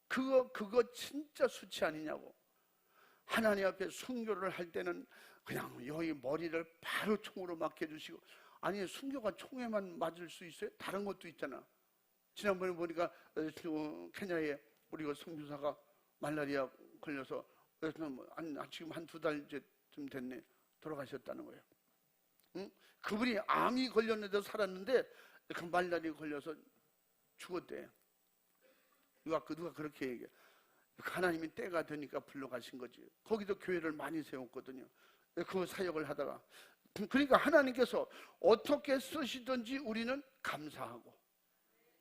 그거 진짜 수치 아니냐고. 하나님 앞에 순교를 할 때는 그냥 여기 머리를 바로 총으로 맞게 해주시고, 아니 순교가 총에만 맞을 수 있어요? 다른 것도 있잖아. 지난번에 보니까 케냐에 우리 그 선교사가 말라리아 걸려서 지금 한 2달쯤 됐네. 돌아가셨다는 거예요. 응? 그분이 암이 걸렸는데 살았는데 그 말라리아 걸려서 죽었대. 누가 그렇게 얘기해. 하나님이 때가 되니까 불러가신 거지. 거기도 교회를 많이 세웠거든요. 그 사역을 하다가. 그러니까 하나님께서 어떻게 쓰시든지 우리는 감사하고,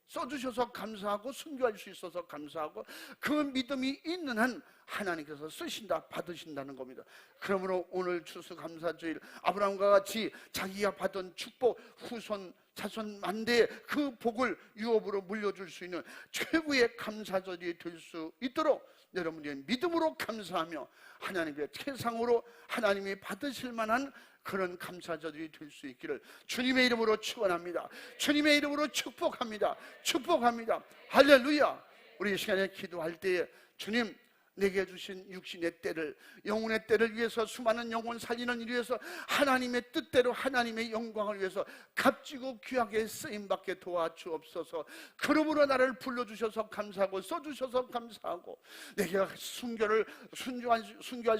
써주셔서 감사하고, 순교할 수 있어서 감사하고, 그 믿음이 있는 한 하나님께서 쓰신다, 받으신다는 겁니다. 그러므로 오늘 추수감사주일, 아브라함과 같이 자기가 받은 축복, 후손 자손 만대의 그 복을 유업으로 물려줄 수 있는 최고의 감사절이 될 수 있도록 여러분이 믿음으로 감사하며 하나님의 최상으로 하나님이 받으실 만한 그런 감사절이 될 수 있기를 주님의 이름으로 축원합니다. 주님의 이름으로 축복합니다. 할렐루야. 우리 이 시간에 기도할 때에 주님, 내게 주신 육신의 때를, 영혼의 때를 위해서, 수많은 영혼 살리는 일 위해서, 하나님의 뜻대로 하나님의 영광을 위해서 값지고 귀하게 쓰임받게 도와주옵소서. 그러므로 나를 불러주셔서 감사하고, 써주셔서 감사하고, 내가 순교할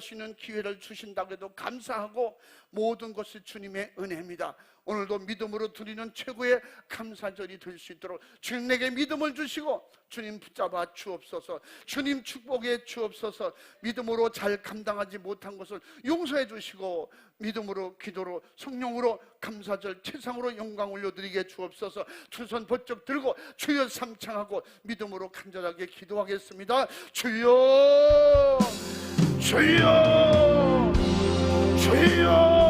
수 있는 기회를 주신다고 해도 감사하고, 모든 것이 주님의 은혜입니다. 오늘도 믿음으로 드리는 최고의 감사절이 될 수 있도록 주님 내게 믿음을 주시고 주님 붙잡아 주옵소서. 주님 축복해 주옵소서. 믿음으로 잘 감당하지 못한 것을 용서해 주시고 믿음으로, 기도로, 성령으로 감사절 최상으로 영광 올려드리게 주옵소서. 두 손 번쩍 들고 주여 삼창하고 믿음으로 간절하게 기도하겠습니다. 주여, 주여, 주여.